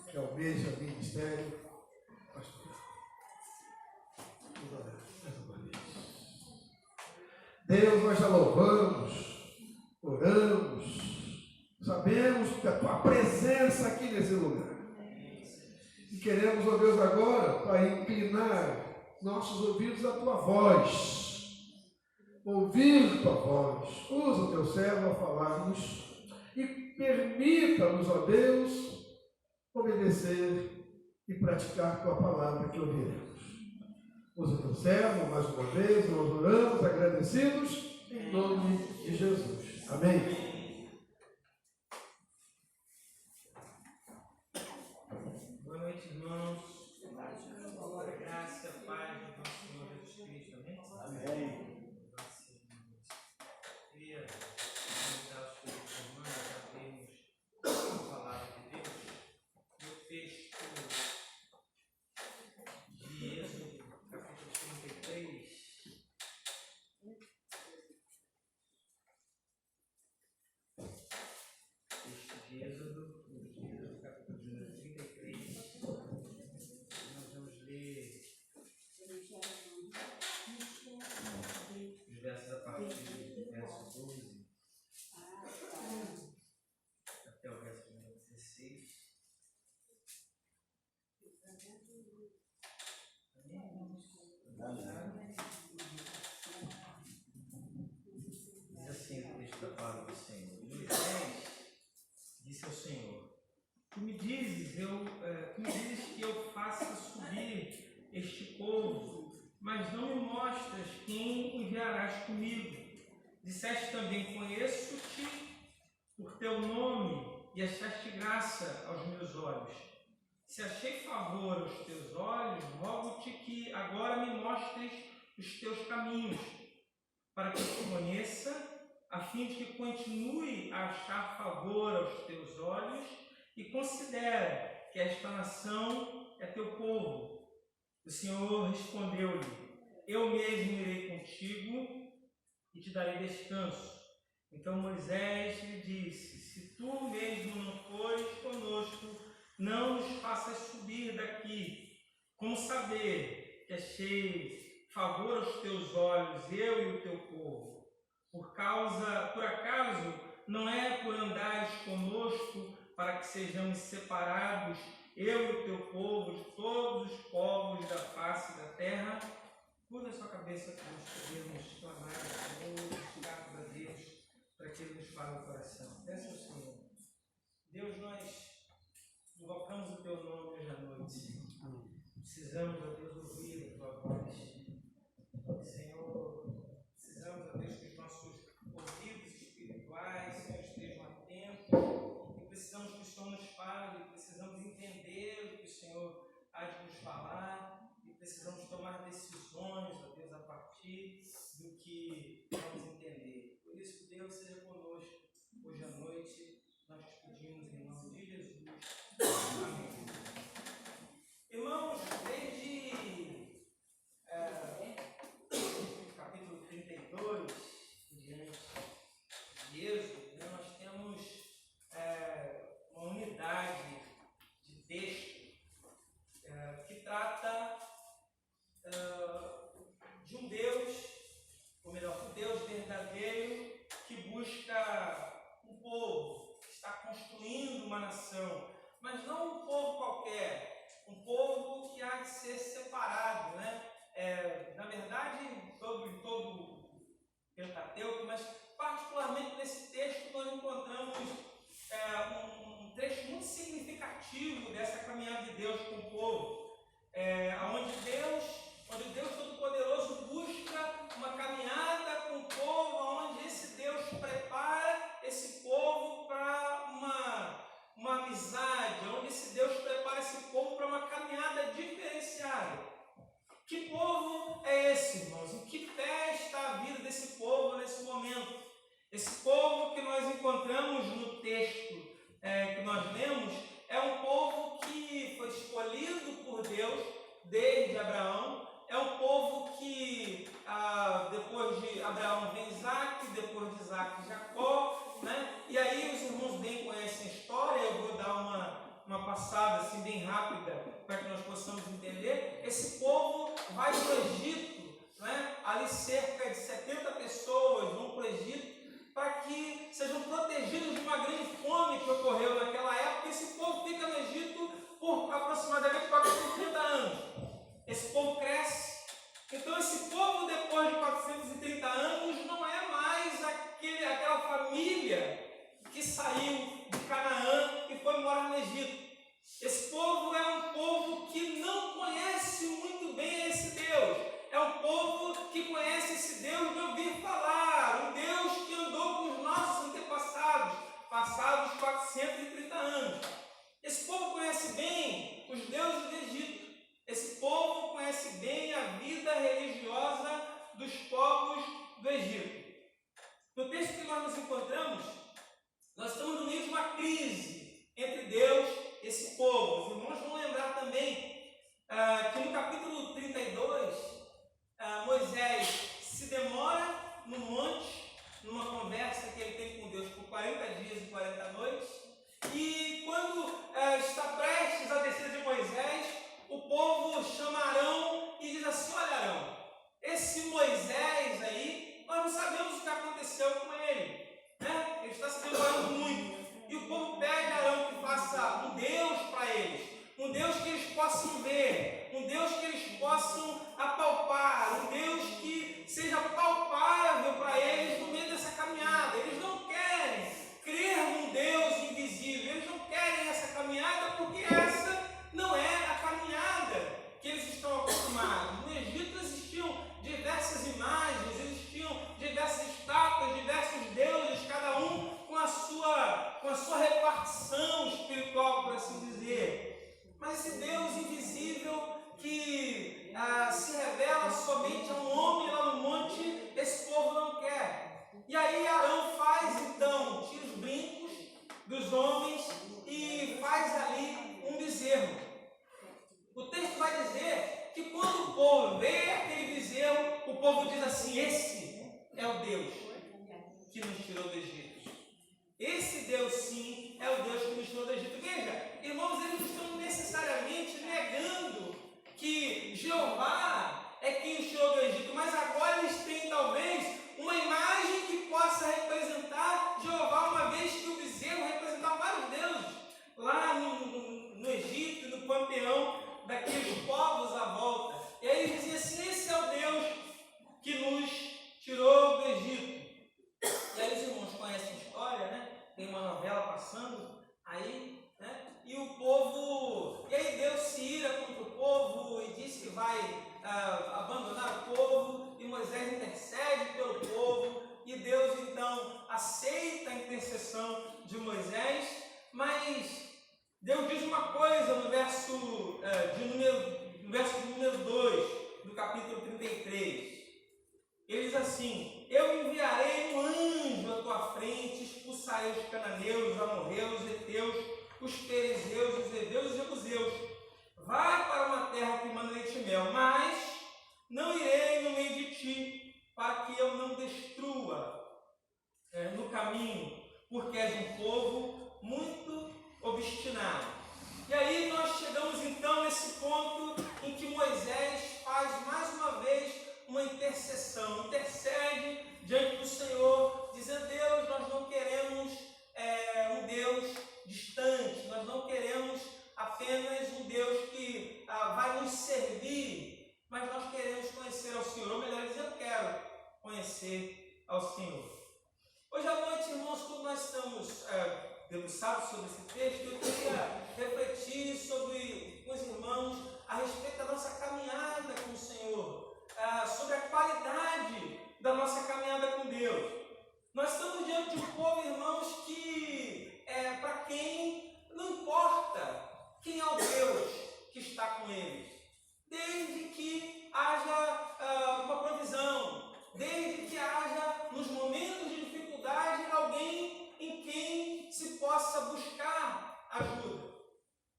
que almeja ministério, pastor. Deus, nós já louvamos, oramos, sabemos que a tua presença aqui nesse lugar. E queremos, ó Deus, agora, para inclinar nossos ouvidos à tua voz, ouvir tua voz. Usa o teu servo a falar-nos e permita-nos, ó Deus, obedecer e praticar tua palavra que ouviremos. Usa o teu servo mais uma vez, nós oramos agradecidos em nome de Jesus. Amém. Boa noite, irmãos. A graça e a paz do nosso Senhor Jesus Cristo. Amém? Amém. Queria convidar os queridos irmãos a vermos a palavra de Deus no texto de Êxodo, capítulo 33. mas não me mostras quem enviarás comigo. Disseste também, conheço-te por teu nome, e achaste graça aos meus olhos. Se achei favor aos teus olhos, rogo-te que agora me mostres os teus caminhos, para que eu te conheça, a fim de que continue a achar favor aos teus olhos e considere que esta nação é teu povo. O Senhor respondeu-lhe, eu mesmo irei contigo e te darei descanso. Então Moisés lhe disse, se tu mesmo não fores conosco, não nos faças subir daqui. Como saber que achei favor aos teus olhos, eu e o teu povo? Por acaso, não é por andares conosco para que sejamos separados, eu e o teu povo, de todos os povos da face da terra? Curva a sua cabeça para nós podermos clamar ao Senhor, buscar para Deus, para que Ele nos fale o coração. Peça ao Senhor. Deus, nós invocamos o teu nome hoje à noite. Precisamos, ó Deus, ouvir a tua voz. Senhor, precisamos, ó Deus, que os nossos ouvidos espirituais, Senhor, estejam atentos. E precisamos que o Senhor nos fale, precisamos entender o que o Senhor há de nos falar. E precisamos tomar decisões, ó Deus, a partir do que vamos entender. Por isso, que Deus seja conosco hoje à noite. Nós te pedimos em nome de Jesus. Amém. Irmãos, desde capítulo 32, diante de Êxodo, nós temos uma unidade de texto que trata de um Deus, ou melhor, um Deus verdadeiro que busca um povo, que está construindo uma nação, mas não um povo qualquer, um povo que há de ser separado, né? Na verdade, sobre todo o Pentateuco, mas particularmente nesse texto nós encontramos um trecho muito significativo dessa caminhada de Deus com o povo, onde Deus Todo-Poderoso busca uma caminhada com o povo, onde esse Deus prepara esse povo para uma amizade, onde esse Deus prepara esse povo para uma caminhada diferenciada. Que povo é esse, irmãos? Em que pé está a vida desse povo nesse momento? Esse povo que nós encontramos no texto que nós lemos é um povo que foi escolhido por Deus desde Abraão. É um povo que depois de Abraão vem Isaac, depois de Isaac Jacó, né? E aí os irmãos bem conhecem a história. Eu vou dar uma passada assim bem rápida para que nós possamos entender. Esse povo vai para o Egito, né? Ali cerca de 70 pessoas vão para o Egito para que sejam protegidos de uma grande fome que ocorreu naquela época. Esse povo fica no Egito por aproximadamente 430 anos. Esse povo cresce. Então esse povo, depois de 430 anos, não é mais aquela família que saiu de Canaã e foi morar no Egito. Esse povo é um povo que não conhece muito bem esse Deus. É um povo que conhece esse Deus de ouvir falar. Um Deus que andou com os nossos antepassados, passados 430 anos. Esse povo conhece bem os deuses do Egito. Esse povo conhece bem a vida religiosa dos povos do Egito. No texto que nós nos encontramos, nós estamos no meio de uma crise entre Deus e esse povo. Os irmãos vão lembrar também que no capítulo 32, Moisés se demora no monte, numa conversa que ele tem com Deus por 40 dias e 40 noites. E quando está prestes a descer de Moisés, o povo chama Arão e diz assim: olha, Arão, esse Moisés aí, nós não sabemos o que aconteceu com ele, né? Ele está se demorando muito. E o povo pede a Arão que faça um Deus para eles, um Deus que eles possam ver, um Deus que eles possam homens e faz ali um bezerro. O texto vai dizer que quando o povo vê aquele bezerro, o povo diz assim: esse é o Deus que nos tirou do Egito. Esse Deus, sim, é o Deus que nos tirou do Egito. Veja, irmãos, eles não estão necessariamente negando que Jeová é quem os tirou do Egito, mas agora eles têm talvez uma imagem que possa representar Jeová, uma vez que o bezerro representava vários deuses lá no Egito, no panteão daqueles povos à volta. E aí eles diziam assim: esse é o Deus que nos tirou do Egito. E aí os irmãos conhecem a história, né? Tem uma novela passando aí, né? E o povo, e aí Deus se ira contra o povo e diz que vai abandonar o povo, e Moisés intercede pelo povo, e Deus então aceita a intercessão de Moisés, mas Deus diz uma coisa no verso número 2 do capítulo 33. Ele diz assim: eu enviarei um anjo à tua frente, expulsarei os cananeus, os amorreus, os heteus, os perizeus, os heveus e os jebuseus. Vai para uma terra que manda leite e mel, mas não irei no meio de ti, para que eu não destrua no caminho, porque és um povo muito obstinado. E aí nós chegamos então nesse ponto em que Moisés faz mais uma vez uma intercessão, intercede diante do Senhor, dizendo: Deus, nós não queremos um Deus distante, nós não queremos apenas um Deus que vai nos servir, mas nós queremos conhecer ao Senhor, ou melhor dizendo, eu quero conhecer ao Senhor. Hoje à noite, irmãos, quando nós estamos debruçados sobre esse texto, eu queria refletir com os irmãos a respeito da nossa caminhada com o Senhor, sobre a qualidade da nossa caminhada com Deus. Nós estamos diante de um povo, irmãos, que para quem não importa quem é o Deus que está com eles, desde que haja uma provisão, desde que haja nos momentos de dificuldade alguém em quem se possa buscar ajuda.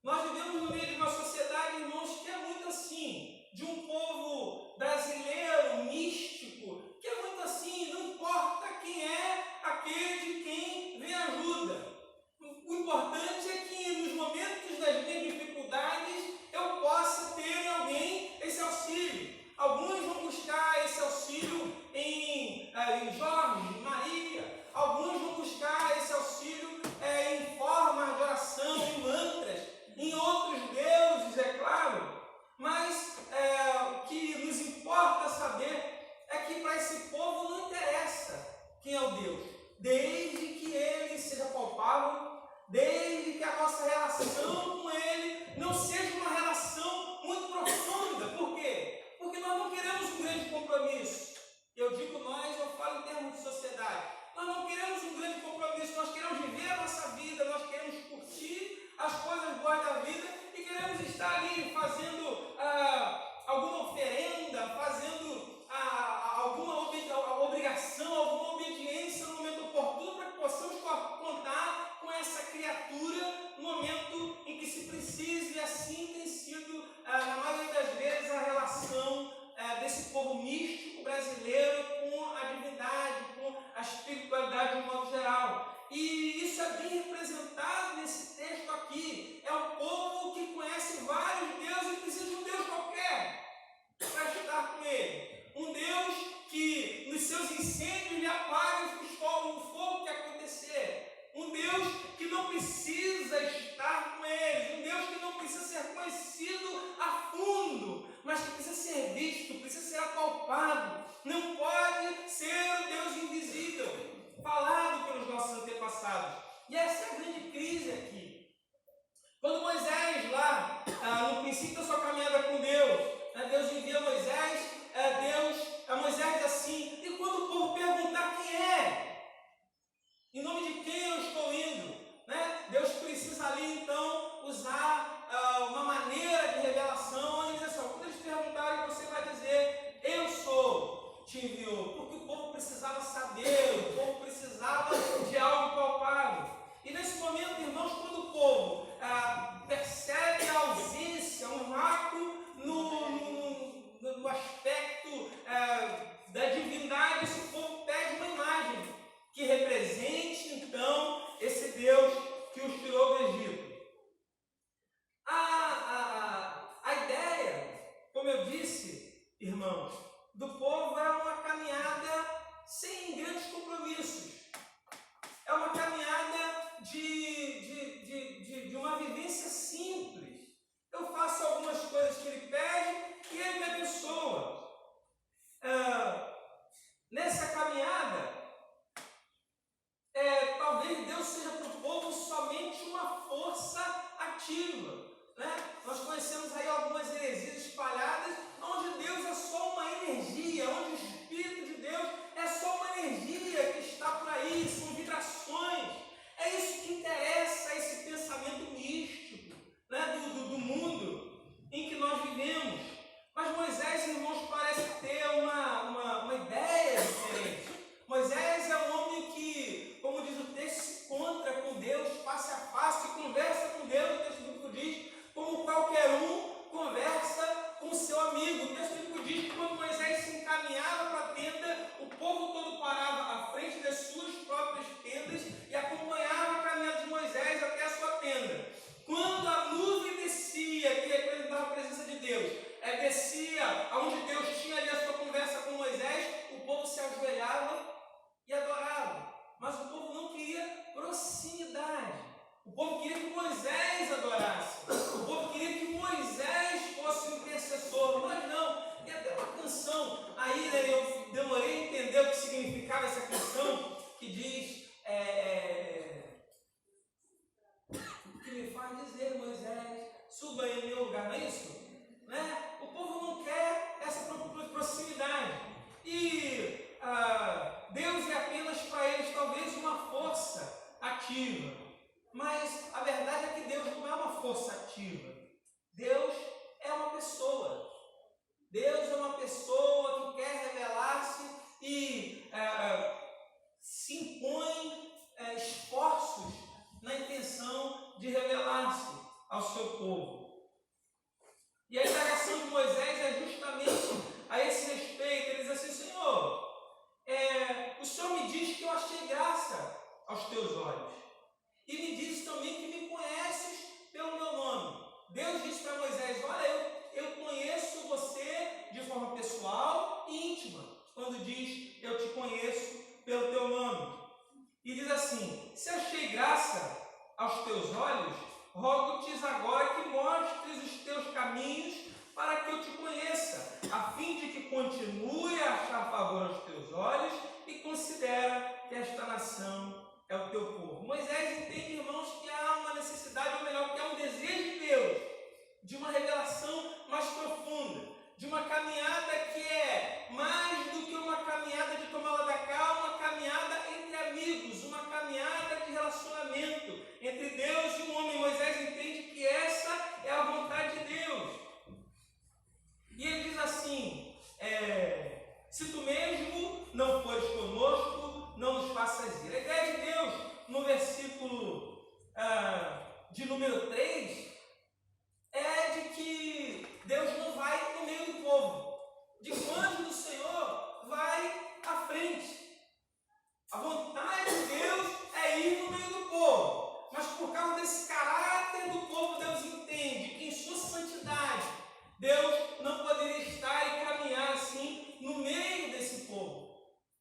Nós vivemos no meio de uma sociedade, irmãos, que é muito assim, de um povo brasileiro, místico, que é muito assim, não importa quem é aquele de quem vem ajuda. O importante é que nos momentos das minhas dificuldades eu possa ter em alguém esse auxílio. Alguns vão buscar esse auxílio em Jorge, Maria. Alguns vão buscar esse auxílio em forma de oração, em mantras, em outros deuses, é claro. Mas o que nos importa saber é que para esse povo não interessa quem é o Deus, desde que ele seja palpável, desde que a nossa relação com ele não seja uma relação muito profunda. Por quê? Porque nós não queremos um grande compromisso. Eu digo nós, eu falo em termos de sociedade. Nós não queremos um grande compromisso, nós queremos viver a nossa vida, nós queremos curtir as coisas boas da vida e queremos estar ali fazendo alguma oferenda, fazendo alguma obrigação, alguma obediência no momento oportuno, para que possamos contar com essa criatura no momento em que se precise. E assim tem sido, na maioria das vezes, a relação desse povo místico brasileiro com a divindade, com a espiritualidade de um modo geral. E isso é bem representado nesse texto aqui. É um povo que conhece vários deuses e precisa de um Deus qualquer para estar com ele. Um Deus que nos seus incêndios lhe apaga o fogo que acontecer. Um Deus que não precisa estar com eles. Um Deus que não precisa ser conhecido a fundo, mas que precisa ser visto, precisa ser apalpado. Não pode ser o Deus invisível, falado pelos nossos antepassados. E essa é a grande crise aqui. Quando Moisés lá, no princípio da sua caminhada com Deus, Deus envia Moisés, Moisés diz assim: e quando o povo perguntar quem é, em nome de quem eu estou indo, Deus precisa ali então usar uma maneira de revelação. Ele diz assim: quando eles perguntarem, você vai dizer: eu sou, te enviou. Porque o povo precisava saber, o povo precisava de algo palpável. E nesse momento irmãos, do povo é uma caminhada sem grandes compromissos. É uma caminhada de uma vivência simples. Eu faço algumas coisas que ele pede e ele me abençoa. Nessa caminhada, talvez Deus seja para o povo somente uma força ativa. Né? Nós conhecemos aí algumas heresias espalhadas, onde Deus é só uma energia, onde o Espírito de Deus é só uma energia que está por aí, são vibrações. É isso que interessa, esse pensamento místico, né, do mundo em que nós vivemos. Mas Moisés, irmãos, parece ter uma ideia diferente. Moisés é um homem que, como diz o texto, se encontra com Deus face a face, conversa com Deus, o texto bíblico diz, como qualquer um conversa com seu amigo. O texto bíblico diz que quando Moisés se encaminhava para a tenda, o povo todo parava à frente das suas próprias tendas e acompanhava a caminhada de Moisés até a sua tenda. Quando a nuvem descia, que representava a presença de Deus, descia aonde Deus tinha ali a sua conversa com Moisés, o povo se ajoelhava e adorava. Mas o povo não queria proximidade. O povo queria que Moisés adorasse. O povo queria que Moisés fosse o intercessor. Mas não. E até uma canção aí, né, eu demorei a entender o que significava essa canção, que diz o que me faz dizer, Moisés, suba em meu lugar, não é isso? Né? O povo não quer essa proximidade. E Deus é apenas para eles talvez uma força ativa. Mas a verdade é que Deus não é uma força ativa. Deus é uma pessoa. Deus é uma pessoa que quer revelar-se e se impõe esforços na intenção de revelar-se ao seu povo. E a indagação de Moisés é justamente a esse respeito. Ele diz assim: Senhor, o Senhor me diz que eu achei graça aos teus olhos. E me diz também que me conheces pelo meu nome. Deus disse para Moisés: olha, eu conheço você de forma pessoal e íntima, quando diz eu te conheço pelo teu nome. E diz assim: se achei graça aos teus olhos, rogo-te agora que mostres os teus caminhos para que eu te conheça, a fim de que continue a achar favor aos teus olhos e considera que esta nação é o teu povo. Moisés entende, irmãos, que há uma necessidade, ou melhor, que há um desejo de Deus, de uma revelação mais profunda, de uma caminhada que é mais do que uma caminhada de tomar lá da cá, uma caminhada entre amigos, uma caminhada de relacionamento entre Deus e o homem. Moisés entende que essa é a vontade de Deus. E ele diz assim: se tu mesmo não fores conosco, não nos faças ir. A ideia de Deus, no versículo de número 3, é de que Deus não vai no meio do povo, de que o anjo do Senhor vai à frente. A vontade de Deus é ir no meio do povo, mas por causa desse caráter do povo, Deus entende que em sua santidade, Deus não poderia estar e caminhar assim no meio desse povo.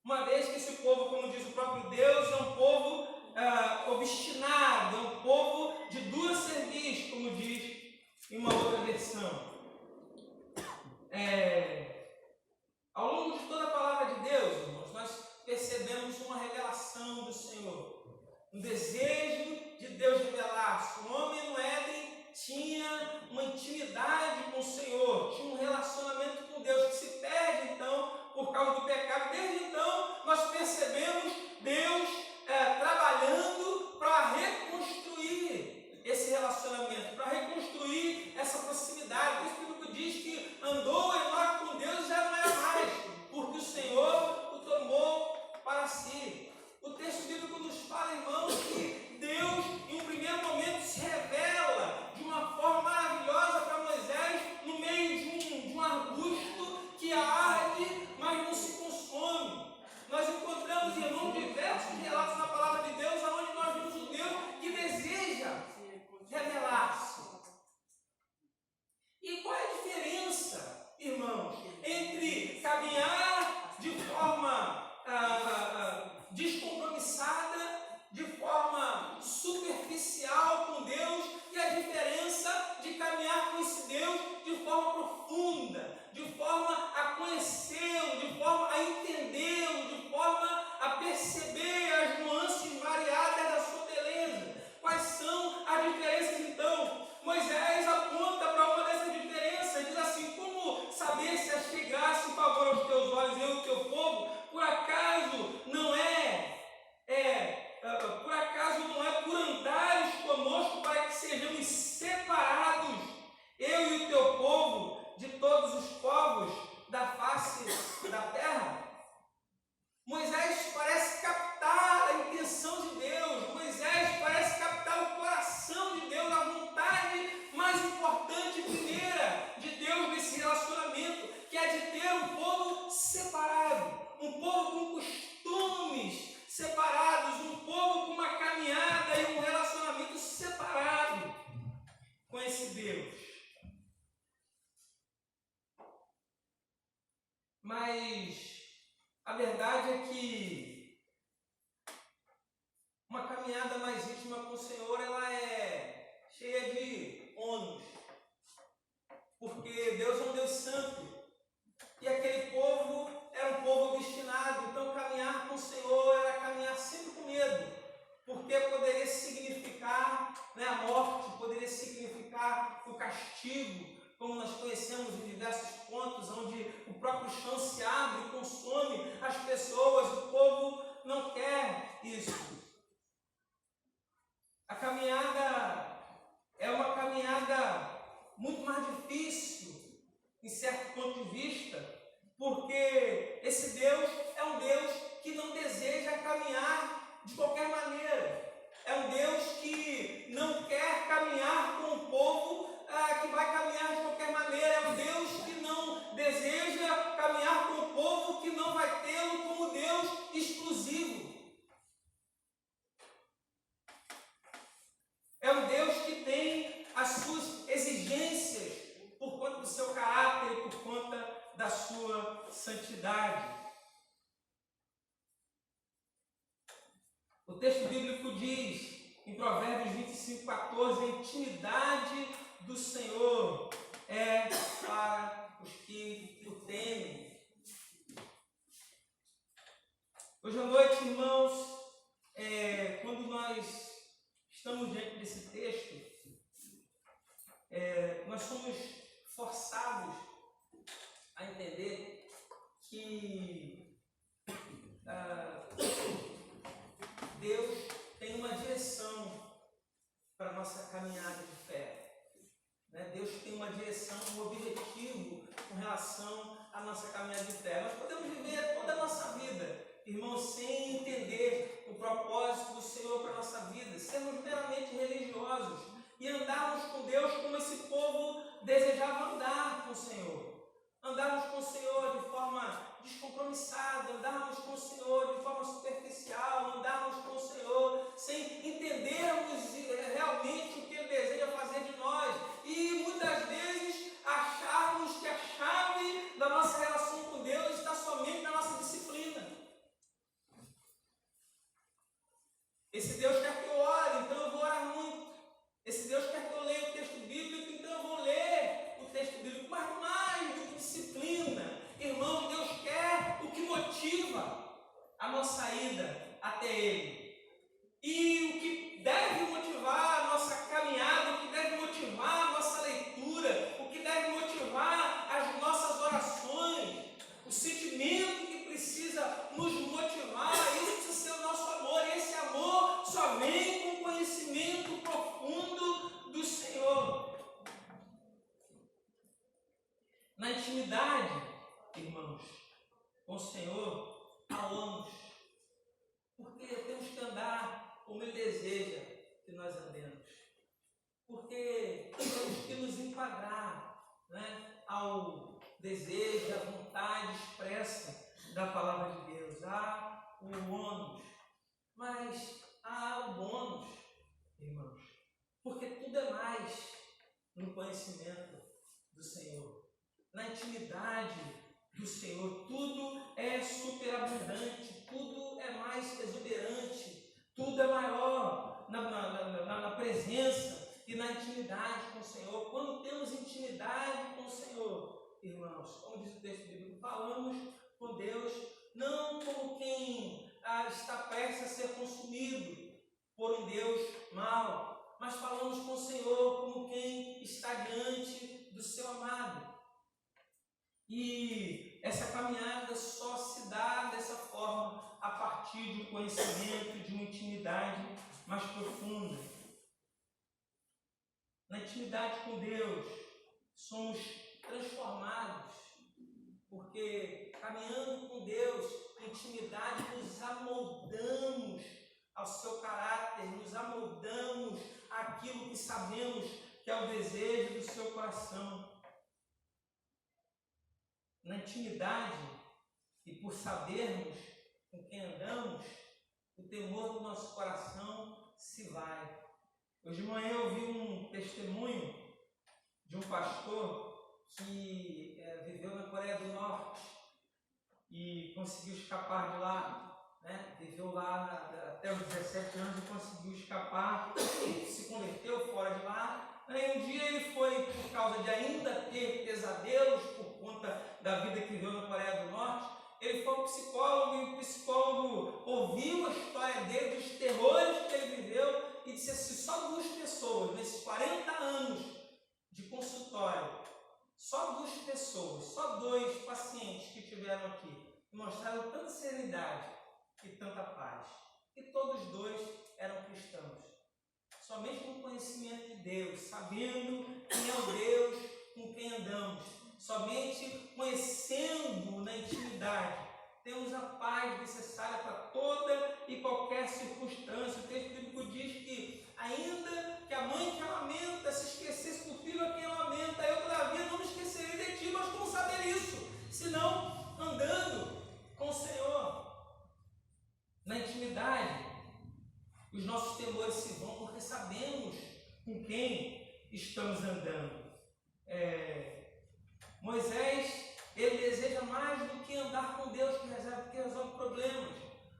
Uma vez que esse povo, como diz o próprio Deus, é um povo obstinado, é um povo de dura cerviz, como diz em uma outra versão. Ao longo de toda a palavra de Deus, irmãos, nós percebemos uma revelação do Senhor, um desejo de Deus revelar-se. O homem no Éden tinha uma intimidade com o Senhor, tinha um relacionamento com Deus que se perde então por causa do pecado. Desde então nós percebemos Deus trabalhando para reconstruir esse relacionamento, para reconstruir essa proximidade. O Espírito diz que andou Enoque com Deus e já não era mais, porque o Senhor o tomou para si. O texto bíblico nos fala, irmãos, que Deus em um primeiro momento se revela de uma forma maravilhosa para Moisés no meio de um arbusto que arde, mas não se consome. Nós encontramos, irmãos, diversos relatos na palavra de Deus onde nós chegasse em favor aos teus olhos, eu e o teu povo, por acaso não é por andares conosco para que sejamos separados, eu e o teu povo, de todos os povos da face da terra? Moisés parece captar a intenção de Deus, Moisés parece captar o coração de Deus, a vontade mais importante e primeira de Deus nesse relacionamento, que é de ter um povo separado, um povo com costumes separados, um povo com uma caminhada e um relacionamento separado com esse Deus. Mas a verdade é que uma caminhada mais íntima com o Senhor, ela é cheia de ônus, porque Deus é um Deus santo, e aquele povo era um povo obstinado, então caminhar com o Senhor era caminhar sempre com medo, porque poderia significar a morte, poderia significar o castigo, como nós conhecemos em diversos pontos, onde o próprio chão se abre e consome as pessoas. O povo não quer isso. A caminhada é uma caminhada muito mais difícil, em certo ponto de vista, porque esse Deus é um Deus que não deseja caminhar de qualquer maneira. É um Deus que não quer caminhar com o povo que vai caminhar de qualquer maneira. É um Deus que não deseja caminhar com o povo que não vai tê-lo como Deus exclusivo. É um Deus que tem as suas exigências por conta do seu caráter e por conta da sua santidade. O texto bíblico diz, em Provérbios 25:14, a intimidade do Senhor é para os que o temem. Hoje à noite, irmãos, quando nós estamos diante desse texto, nós somos forçados a entender que Deus tem uma direção para a nossa caminhada de fé. Deus tem uma direção, um objetivo com relação à nossa caminhada de fé. Nós podemos viver toda a nossa vida, irmãos, sem entender o propósito do Senhor para a nossa vida, sermos meramente religiosos e andarmos com Deus como esse povo desejava andar com o Senhor. Andarmos com o Senhor de forma descompromissada, andarmos com o Senhor de forma superficial, andarmos com o Senhor sem entendermos realmente o que Ele deseja fazer de nós e muitas vezes acharmos que a chave da nossa relação com Deus está somente na nossa disciplina. Esse Deus quer que eu ore, então eu vou orar muito. Esse Deus quer que eu leia o texto bíblico, então eu vou ler o texto bíblico, mas mais do que disciplina. Irmão, Deus quer o que motiva a nossa ida até Ele. E o que deve motivar a nossa caminhada, o que deve motivar a nossa leitura, o que deve motivar as nossas orações, o sentimento que precisa nos motivar, isso precisa ser o nosso amor. E esse amor só vem com o conhecimento profundo do Senhor. Na intimidade, irmãos, com o Senhor, há anos, porque temos que andar como Ele deseja que nós andemos, porque temos que nos enquadrar ao desejo, à vontade expressa da palavra de Deus. Há o ônus, mas há o bônus, irmãos, porque tudo é mais no conhecimento do Senhor. Na intimidade do Senhor, tudo é superabundante, tudo é mais exuberante, tudo é maior na presença e na intimidade com o Senhor. Quando temos intimidade com o Senhor, irmãos, como diz o texto bíblico, falamos com Deus não como quem está prestes a ser consumido por um Deus mau, mas falamos com o Senhor como quem está diante do seu amado. E essa caminhada só se dá dessa forma a partir de um conhecimento, de uma intimidade mais profunda. Na intimidade com Deus, somos transformados, porque caminhando com Deus, em intimidade, nos amoldamos ao seu caráter, nos amoldamos àquilo que sabemos que é o desejo do seu coração. Na intimidade, e por sabermos com quem andamos, o temor do nosso coração se vai. Hoje de manhã eu vi um testemunho de um pastor que viveu na Coreia do Norte e conseguiu escapar de lá, né? Viveu lá até os 17 anos e conseguiu escapar, e se converteu fora de lá. Aí um dia ele foi, por causa de ainda ter pesadelos por conta da vida que viveu na Coreia do Norte, ele foi ao psicólogo e o psicólogo ouviu a história dele, dos terrores que ele viveu, e disse assim: só 2 pessoas, nesses 40 anos de consultório, só 2 pessoas, só 2 pacientes que tiveram aqui, mostraram tanta serenidade e tanta paz. E todos 2 eram cristãos. Somente com o conhecimento de Deus, sabendo quem é o Deus com quem andamos, somente conhecendo na intimidade, temos a paz necessária para toda e qualquer circunstância. O texto bíblico diz que, ainda que a mãe que lamenta se esquecesse do filho a quem lamenta, eu todavia não me esquecerei de ti, mas como saber isso? Senão andando com o Senhor. Na intimidade, os nossos temores se vão porque sabemos com quem estamos andando. Moisés, ele deseja mais do que andar com Deus que resolve problemas.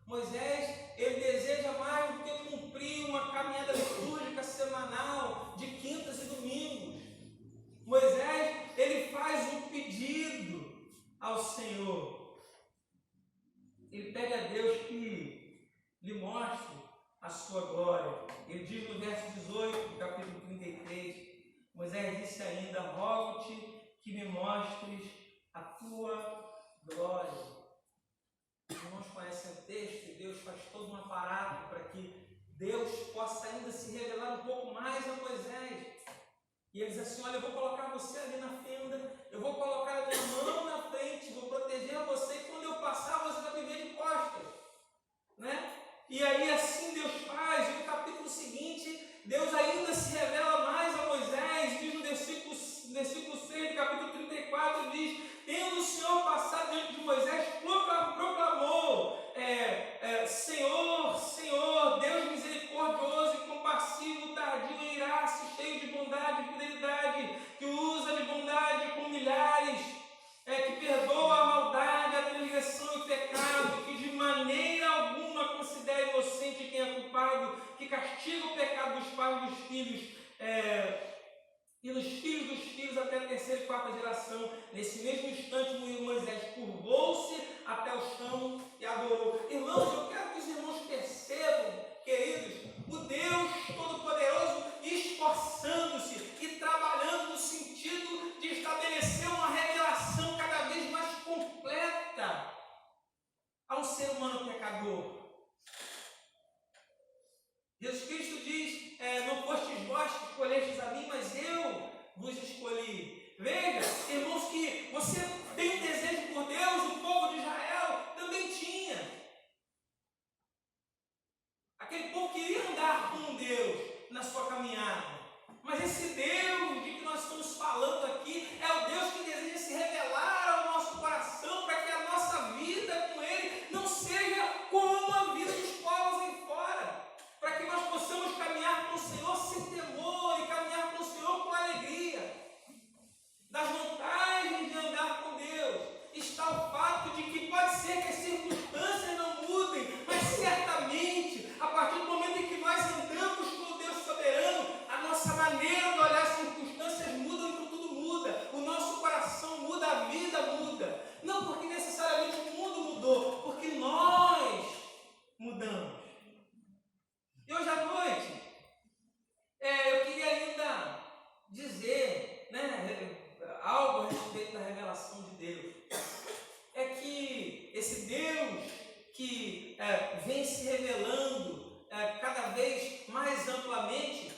Moisés, ele deseja mais do que cumprir uma caminhada litúrgica semanal de quintas e domingos. Moisés, ele faz um pedido ao Senhor. Ele pede a Deus que lhe mostre a sua glória. Ele diz no verso 18 do capítulo 33, Moisés disse ainda: rogo-te que me mostres a tua glória. Os irmãos conhecem o texto e Deus faz todo um aparato para que Deus possa ainda se revelar um pouco mais a Moisés. E ele diz assim: olha, eu vou colocar você ali na fenda, eu vou colocar a minha mão na frente, vou proteger você, e quando eu passar você vai me ver de costas, né? E aí assim Deus faz. E no capítulo seguinte, Deus ainda se revela mais a Moisés. Diz no versículo 6 do capítulo 34, diz: tendo o Senhor passado diante de Moisés, proclamou: Senhor, Senhor, Deus misericordioso e compassivo, tardio em ira-se, cheio de bondade e fidelidade, que usa de bondade com milhares, que perdoa a maldade, a transgressão e o pecado, que de maneira alguma considera inocente quem é culpado, que castiga o pecado dos pais e dos filhos, e dos filhos dos filhos até a 3ª e 4ª geração. Nesse mesmo instante, Moisés curvou-se até o chão e adorou. Irmãos, eu quero que os irmãos percebam, queridos, o Deus Todo-Poderoso esforçando-se e trabalhando no sentido de estabelecer uma revelação cada vez mais completa ao ser humano pecador. Jesus Cristo diz: não fostes vós que escolhestes a mim, mas eu vos escolhi. Veja, irmãos, que você tem desejo por Deus, o povo de Israel também tinha. Aquele povo queria andar com Deus na sua caminhada. Mas esse Deus de que nós estamos falando aqui é o Deus que deseja se revelar ao nosso coração para que a nossa vida com Ele não seja como a vida dos povos aí fora. Para que nós possamos caminhar com o Senhor sem temor e caminhar com o Senhor com alegria. Das vantagens de andar com Deus está o fato de que pode ser que as circunstâncias não mudem, mas certamente, a partir do momento em que nós andamos com o Deus soberano, a nossa maneira de olhar as circunstâncias muda, então tudo muda. O nosso coração muda, a vida muda. Não porque necessariamente o mundo mudou, porque nós mudamos. E hoje à noite, eu queria ainda dizer, algo a respeito da revelação de Deus. que vem se revelando cada vez mais amplamente,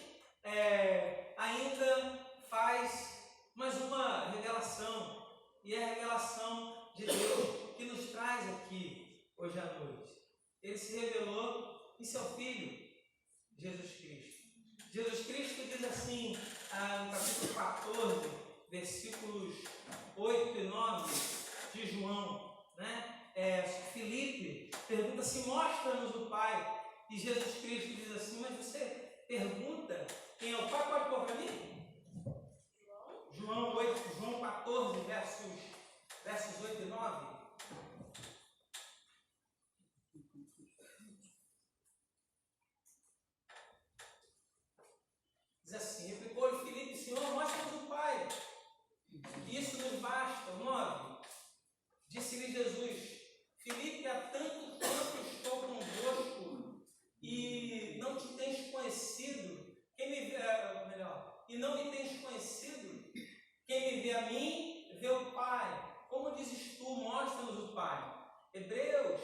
ainda faz mais uma revelação, e é a revelação de Deus que nos traz aqui hoje à noite. Ele se revelou em seu Filho, Jesus Cristo. Jesus Cristo diz assim, no capítulo 14, versículos 8 e 9 de João, né? Filipe pergunta assim, mostra-nos o Pai. E Jesus Cristo diz assim, mas você pergunta quem é o Pai? Pode pôr para mim? João 14, versos 8 e 9. Diz assim, replicou-lhe Filipe, Senhor, mostra-nos o Pai. Isso nos basta. 9. Disse-lhe Jesus, Filipe, há tanto tempo estou convosco e não te tens conhecido. E não me tens conhecido. Quem me vê a mim, vê o Pai. Como dizes tu, mostra-nos o Pai. Hebreus,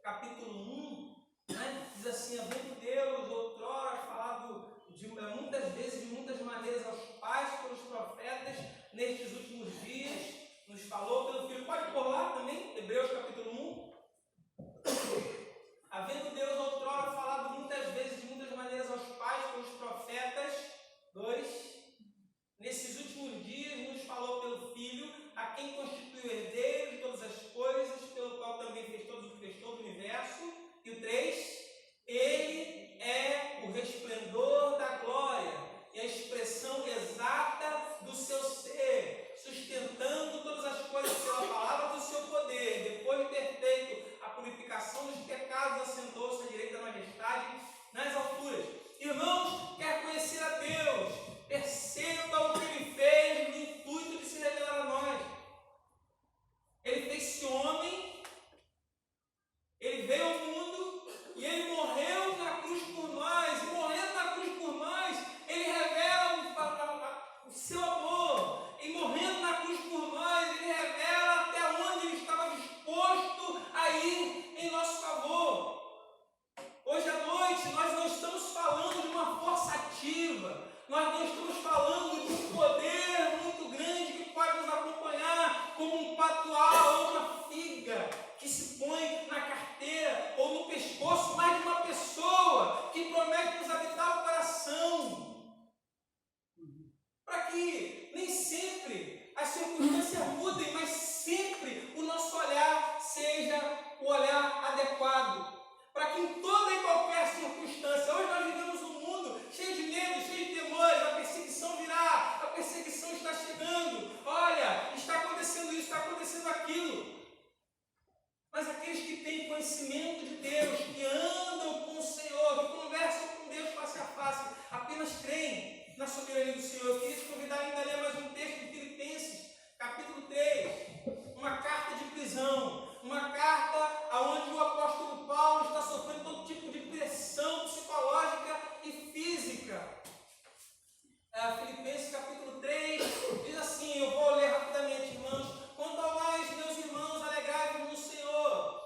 capítulo 1, né, diz assim, havendo Deus outrora falado muitas vezes, de muitas maneiras, aos pais pelos profetas, nestes últimos dias, nos falou pelo Filho. Pode pôr lá também, Hebreus capítulo 1. Havendo Deus outrora falado muitas vezes, de muitas maneiras, aos pais pelos profetas, 2. Nesses últimos dias nos falou pelo Filho, a quem constituiu herdeiro de todas as coisas, pelo qual também fez todo o universo. E o 3, ele é o resplendor da glória e a expressão exata do seu ser, sustentando todas as coisas pela palavra do seu poder. Depois de ter feito a purificação dos pecados, assentou-se à direita da majestade nas alturas. Irmãos, quer conhecer a Deus, perceba o que Ele fez no intuito de se revelar a nós. Ele fez-se homem, Ele veio ao mundo e Ele morreu na cruz por nós. E morrendo na cruz por nós, Ele revela o seu amor. E morrendo na cruz por nós, Ele revela até onde Ele estava disposto a ir em nosso favor. Hoje à noite, nós não estamos falando de uma força ativa, nós não estamos falando de um poder muito grande que pode nos acompanhar como um patuá ou uma figa que se põe na carteira ou no pescoço, mas de uma pessoa que promete nos habitar o coração. Para que nem sempre as circunstâncias mudem, mas sempre o nosso olhar seja o olhar adequado. Para que em toda e qualquer circunstância, hoje nós vivemos um mundo cheio de medo, cheio de temores, a perseguição virá, a perseguição está chegando, olha, está acontecendo isso, está acontecendo aquilo. Mas aqueles que têm conhecimento de Deus, que andam com o Senhor, que conversam com Deus face a face, apenas creem na soberania do Senhor. Eu queria te convidar ainda a ler mais um texto de Filipenses, capítulo 3, uma carta de prisão, uma carta onde o apóstolo Paulo está sofrendo todo tipo de pressão psicológica e física. Filipenses capítulo 3 diz assim, eu vou ler rapidamente, irmãos. Quanto ao mais, meus irmãos, alegrai-vos no Senhor.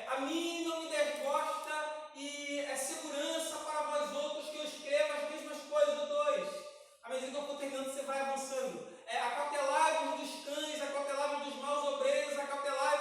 A mim não me desgosta e é segurança para vós outros que eu escreva as mesmas coisas. 2. À medida que eu for terminando, você vai avançando. Acautelai-vos dos cães, acautelai-vos dos maus obreiros, acautelai-vos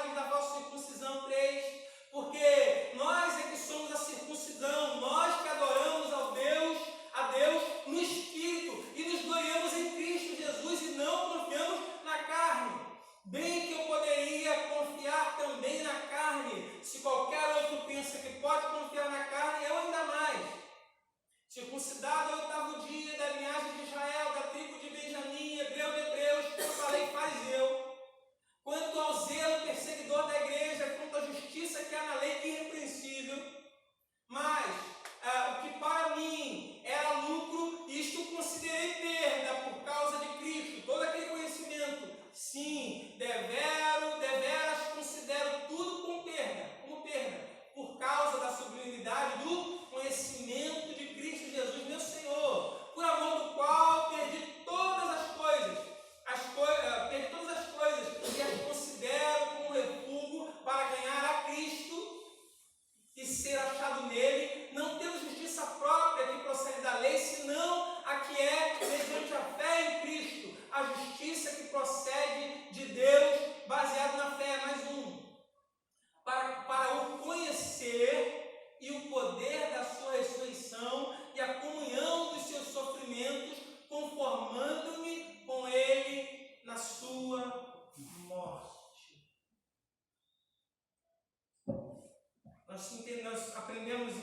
Nós aprendemos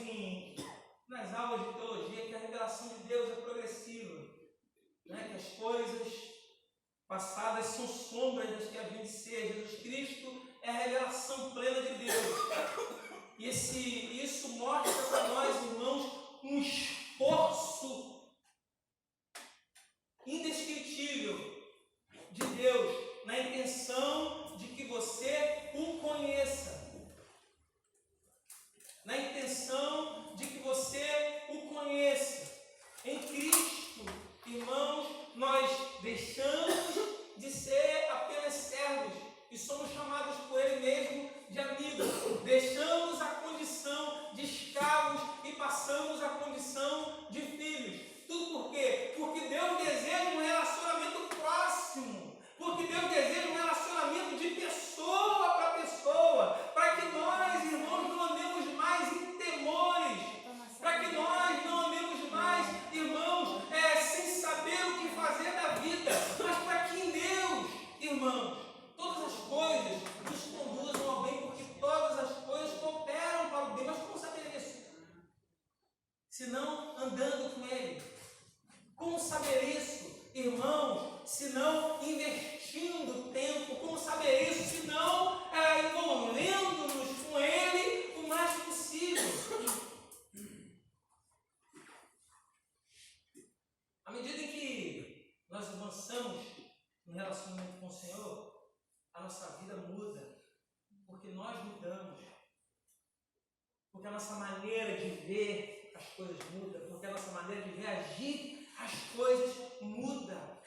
nas aulas de teologia que a revelação de Deus é progressiva, né? Que as coisas passadas são sombras das que haviam de ser. Jesus Cristo é a revelação plena de Deus. E isso mostra para nós, irmãos, um esforço indescritível de Deus na intenção de que você o conheça. Na intenção de que você o conheça. Em Cristo, irmãos, nós deixamos de ser apenas servos e somos chamados por Ele mesmo de amigos. Deixamos a condição de escravos e passamos a condição de filhos. Tudo por quê? Porque Deus deseja um relacionamento próximo. Porque Deus deseja um relacionamento de pessoa para pessoa. Para que nós, irmãos, não andemos mais em temores. Para que nós não andemos mais, irmãos, sem saber o que fazer da vida. Mas para que em Deus, irmãos, todas as coisas nos conduzam ao bem, porque todas as coisas cooperam para o bem. Mas como saber isso? Se não andando com Ele. Como saber isso, irmãos, se não investindo tempo? Como saber isso, se não envolvendo-nos com Ele o mais possível? À medida em que nós avançamos no relacionamento com o Senhor, a nossa vida muda, porque nós mudamos, porque a nossa maneira de ver as coisas muda, porque a nossa maneira de reagir às coisas muda.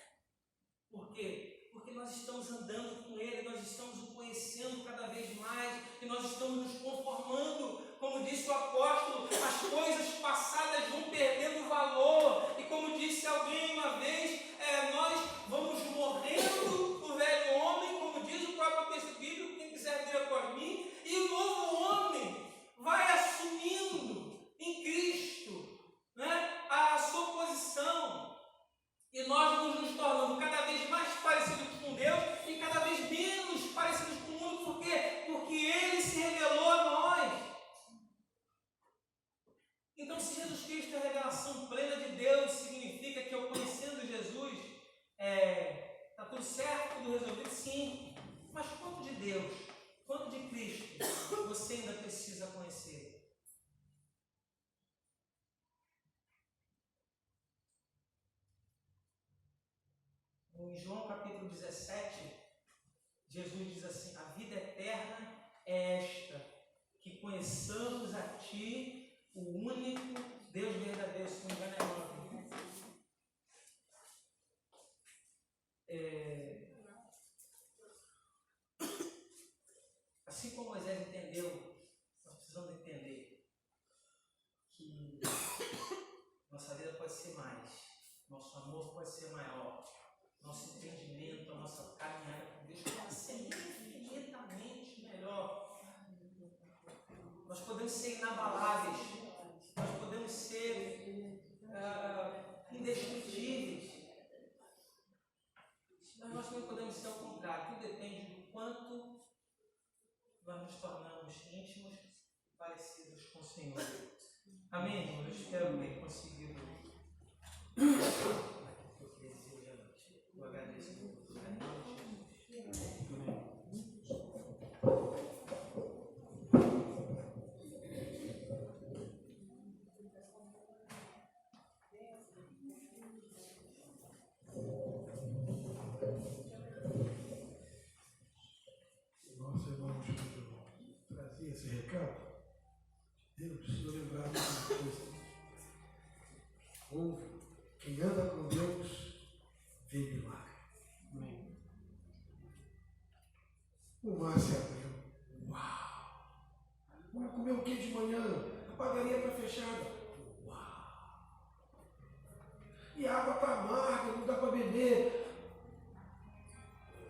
Por quê? Porque nós estamos andando com Ele, nós estamos o conhecendo cada vez mais e nós estamos nos conformando. Como disse o apóstolo, as coisas passadas vão perdendo valor. E como disse alguém uma vez, nós vamos morrendo do velho homem, como diz o próprio texto bíblico, quem quiser vir após mim, e o novo homem vai assumindo em Cristo, né, a sua posição. E nós vamos nos tornando cada vez mais parecidos com Deus e cada vez menos parecidos com o mundo. Por quê? Porque Ele se revelou a nós. Então, se Jesus Cristo é a revelação plena de Deus, significa que eu conhecendo Jesus, está tudo certo, tudo resolvido? Sim. Mas quanto de Deus, quanto de Cristo você ainda precisa conhecer? Em João capítulo 17, Jesus diz assim: a vida eterna é esta, que conheçamos a Ti, o único Deus verdadeiro. Se não me engano, assim como Moisés entendeu, nós precisamos entender que nossa vida pode ser mais, nosso amor pode ser maior, nosso entendimento, a nossa caminhada com Deus pode ser infinitamente melhor. Nós podemos ser inabaláveis, nós podemos ser indestrutíveis, mas nós também podemos ser ao contrário. Tudo depende do quanto nós nos tornamos íntimos e parecidos com o Senhor. Amém, irmão? Eu espero ter conseguido. Eu agradeço por tudo. Nossa, irmãos, quando trazia esse recado, eu preciso lembrar de uma coisa. Quem anda com Deus vê milagre. O mar se abriu. Uau! Vamos comer o que de manhã? A padaria está fechada. Uau! E a água está amarga, não dá para beber.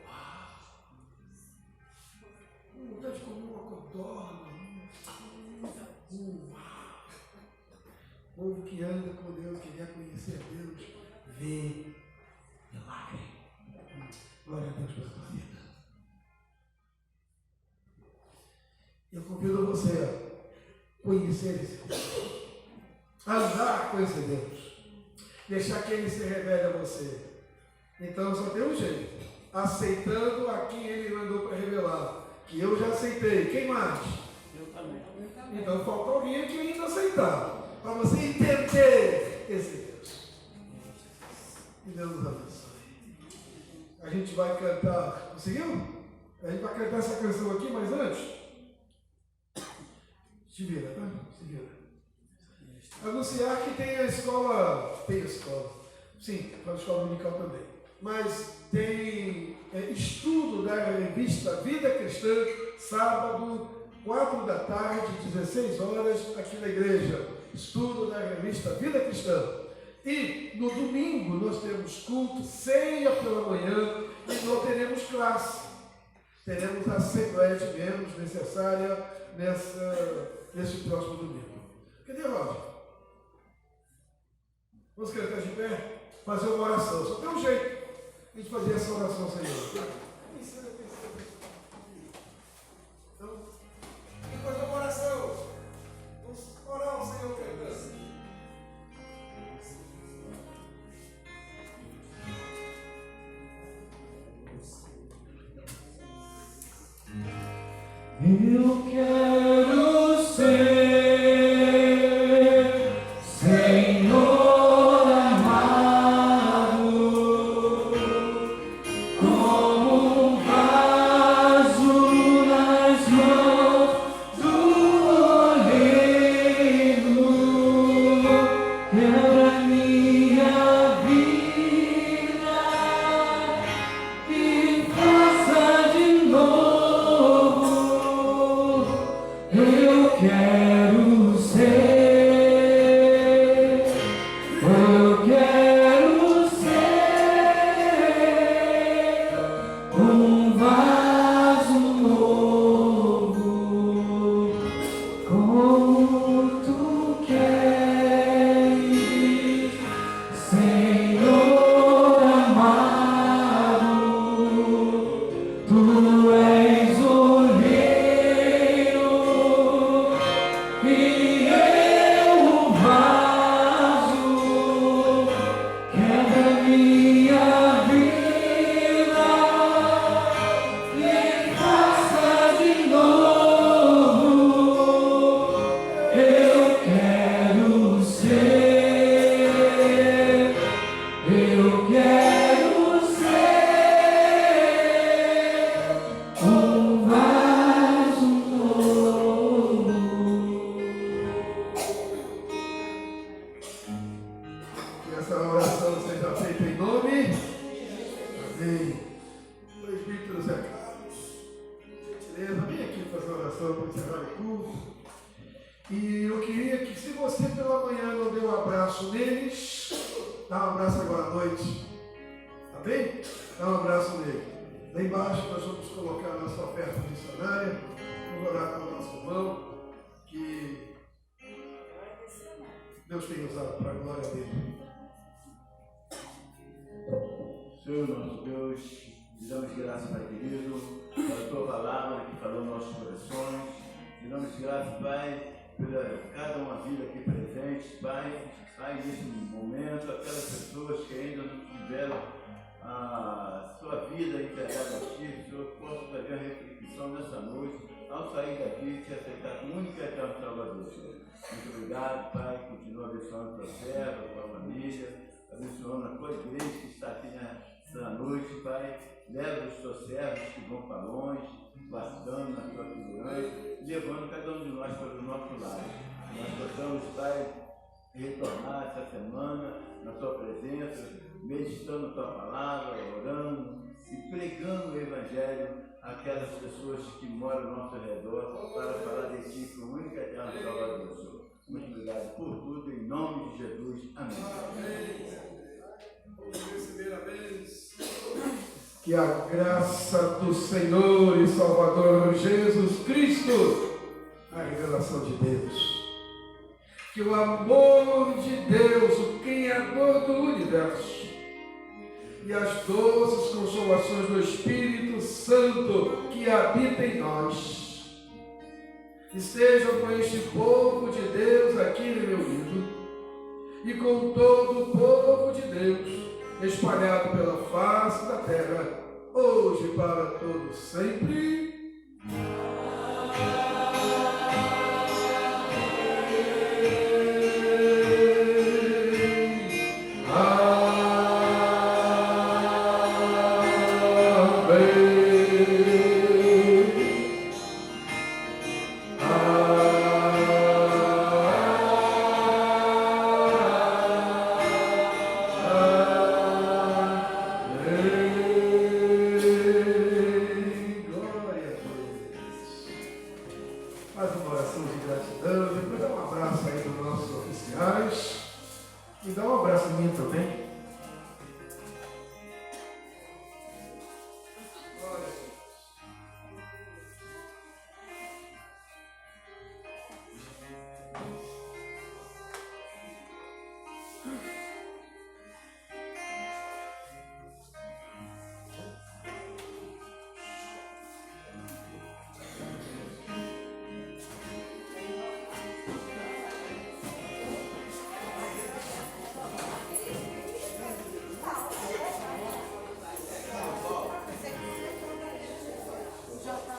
Uau! Vontade de comer uma codorna. Uau! O povo que anda com Deus, que quer conhecer a Deus, vê milagre. Glória a Deus pela tua vida. Eu convido você conhecer esse Deus, andar com esse Deus, deixar que Ele se revele a você. Então só tem um jeito, aceitando a quem Ele mandou para revelar, que eu já aceitei. Quem mais? Eu também. Então falta alguém aqui ainda aceitar, para você entender esse Deus. Que Deus nos abençoe. A gente vai cantar, conseguiu? A gente vai cantar essa canção aqui, mas antes, se vira, tá? Se vira. Anunciar que tem a escola, sim, a escola dominical também, mas tem estudo da revista Vida Cristã, sábado, 4 da tarde, 16 horas, aqui na igreja. Estudo da revista Vida Cristã. E no domingo nós temos culto, ceia pela manhã, e não teremos classe. Teremos a assembleia de membros necessária nesse próximo domingo. Cadê a Rosa? Vamos cantar de pé? Fazer uma oração. Só tem um jeito de fazer essa oração, Senhor. Então, vamos fazer uma oração. Vamos orar ao Senhor cantando. Eu quero ser Senhor amado, como um vaso nas mãos do oleiro. Quebra minha vida e faça de novo. Eu quero ser, um vaso novo, como tu queres, Senhor amado, tu és olheiro e eu o vaso. Quebra minha vida e faça de novo. Eu quero ser, um vaso novo. Que essa oração seja feita em nome. Amém. O Espírito Zé Carlos, gentileza, vem aqui fazer oração para encerrar o culto. E eu queria que, se você pela manhã não deu um abraço neles, dá um abraço agora à noite. Tá bem? Dá um abraço nele. Lá embaixo nós vamos colocar a nossa oferta missionária. Vamos orar com o nosso irmão, que Deus tem usado para a glória dele. Senhor nosso Deus, te damos graças, Pai querido, pela tua palavra que falou nos nossos corações. Te damos graças, Pai, pela cada uma vida aqui presente, Pai. Pai, nesse momento, aquelas pessoas que ainda não tiveram a sua vida entregada a Ti, Senhor, possa fazer a reflexão nessa noite, ao sair daqui, te aceitar como único e eterno Salvador, Senhor. Muito obrigado, Pai. Continua abençoando a tua serva, a tua família, abençoando a tua igreja que está aqui nessa noite, Pai. Leva os teus servos que vão para longe, guardando na tua figurante, levando cada um de nós para o nosso lado. Nós possamos, Pai, retornar essa semana na tua presença, meditando a tua palavra, orando e pregando o Evangelho àquelas pessoas que moram ao nosso redor, para falar de Ti, que o único eterno Salvador, Senhor. Muito obrigado por tudo, em nome de Jesus. Amém. Vamos receber a bênção. Que a graça do Senhor e Salvador Jesus Cristo, a revelação de Deus, que o amor de Deus, o Criador do universo, e as doces consolações do Espírito Santo que habita em nós, estejam com este povo de Deus aqui reunido e com todo o povo de Deus espalhado pela face da terra, hoje e para todos sempre. Mais uma oração de gratidão. Depois dá um abraço aí dos nossos oficiais. E dá um abraço em mim também.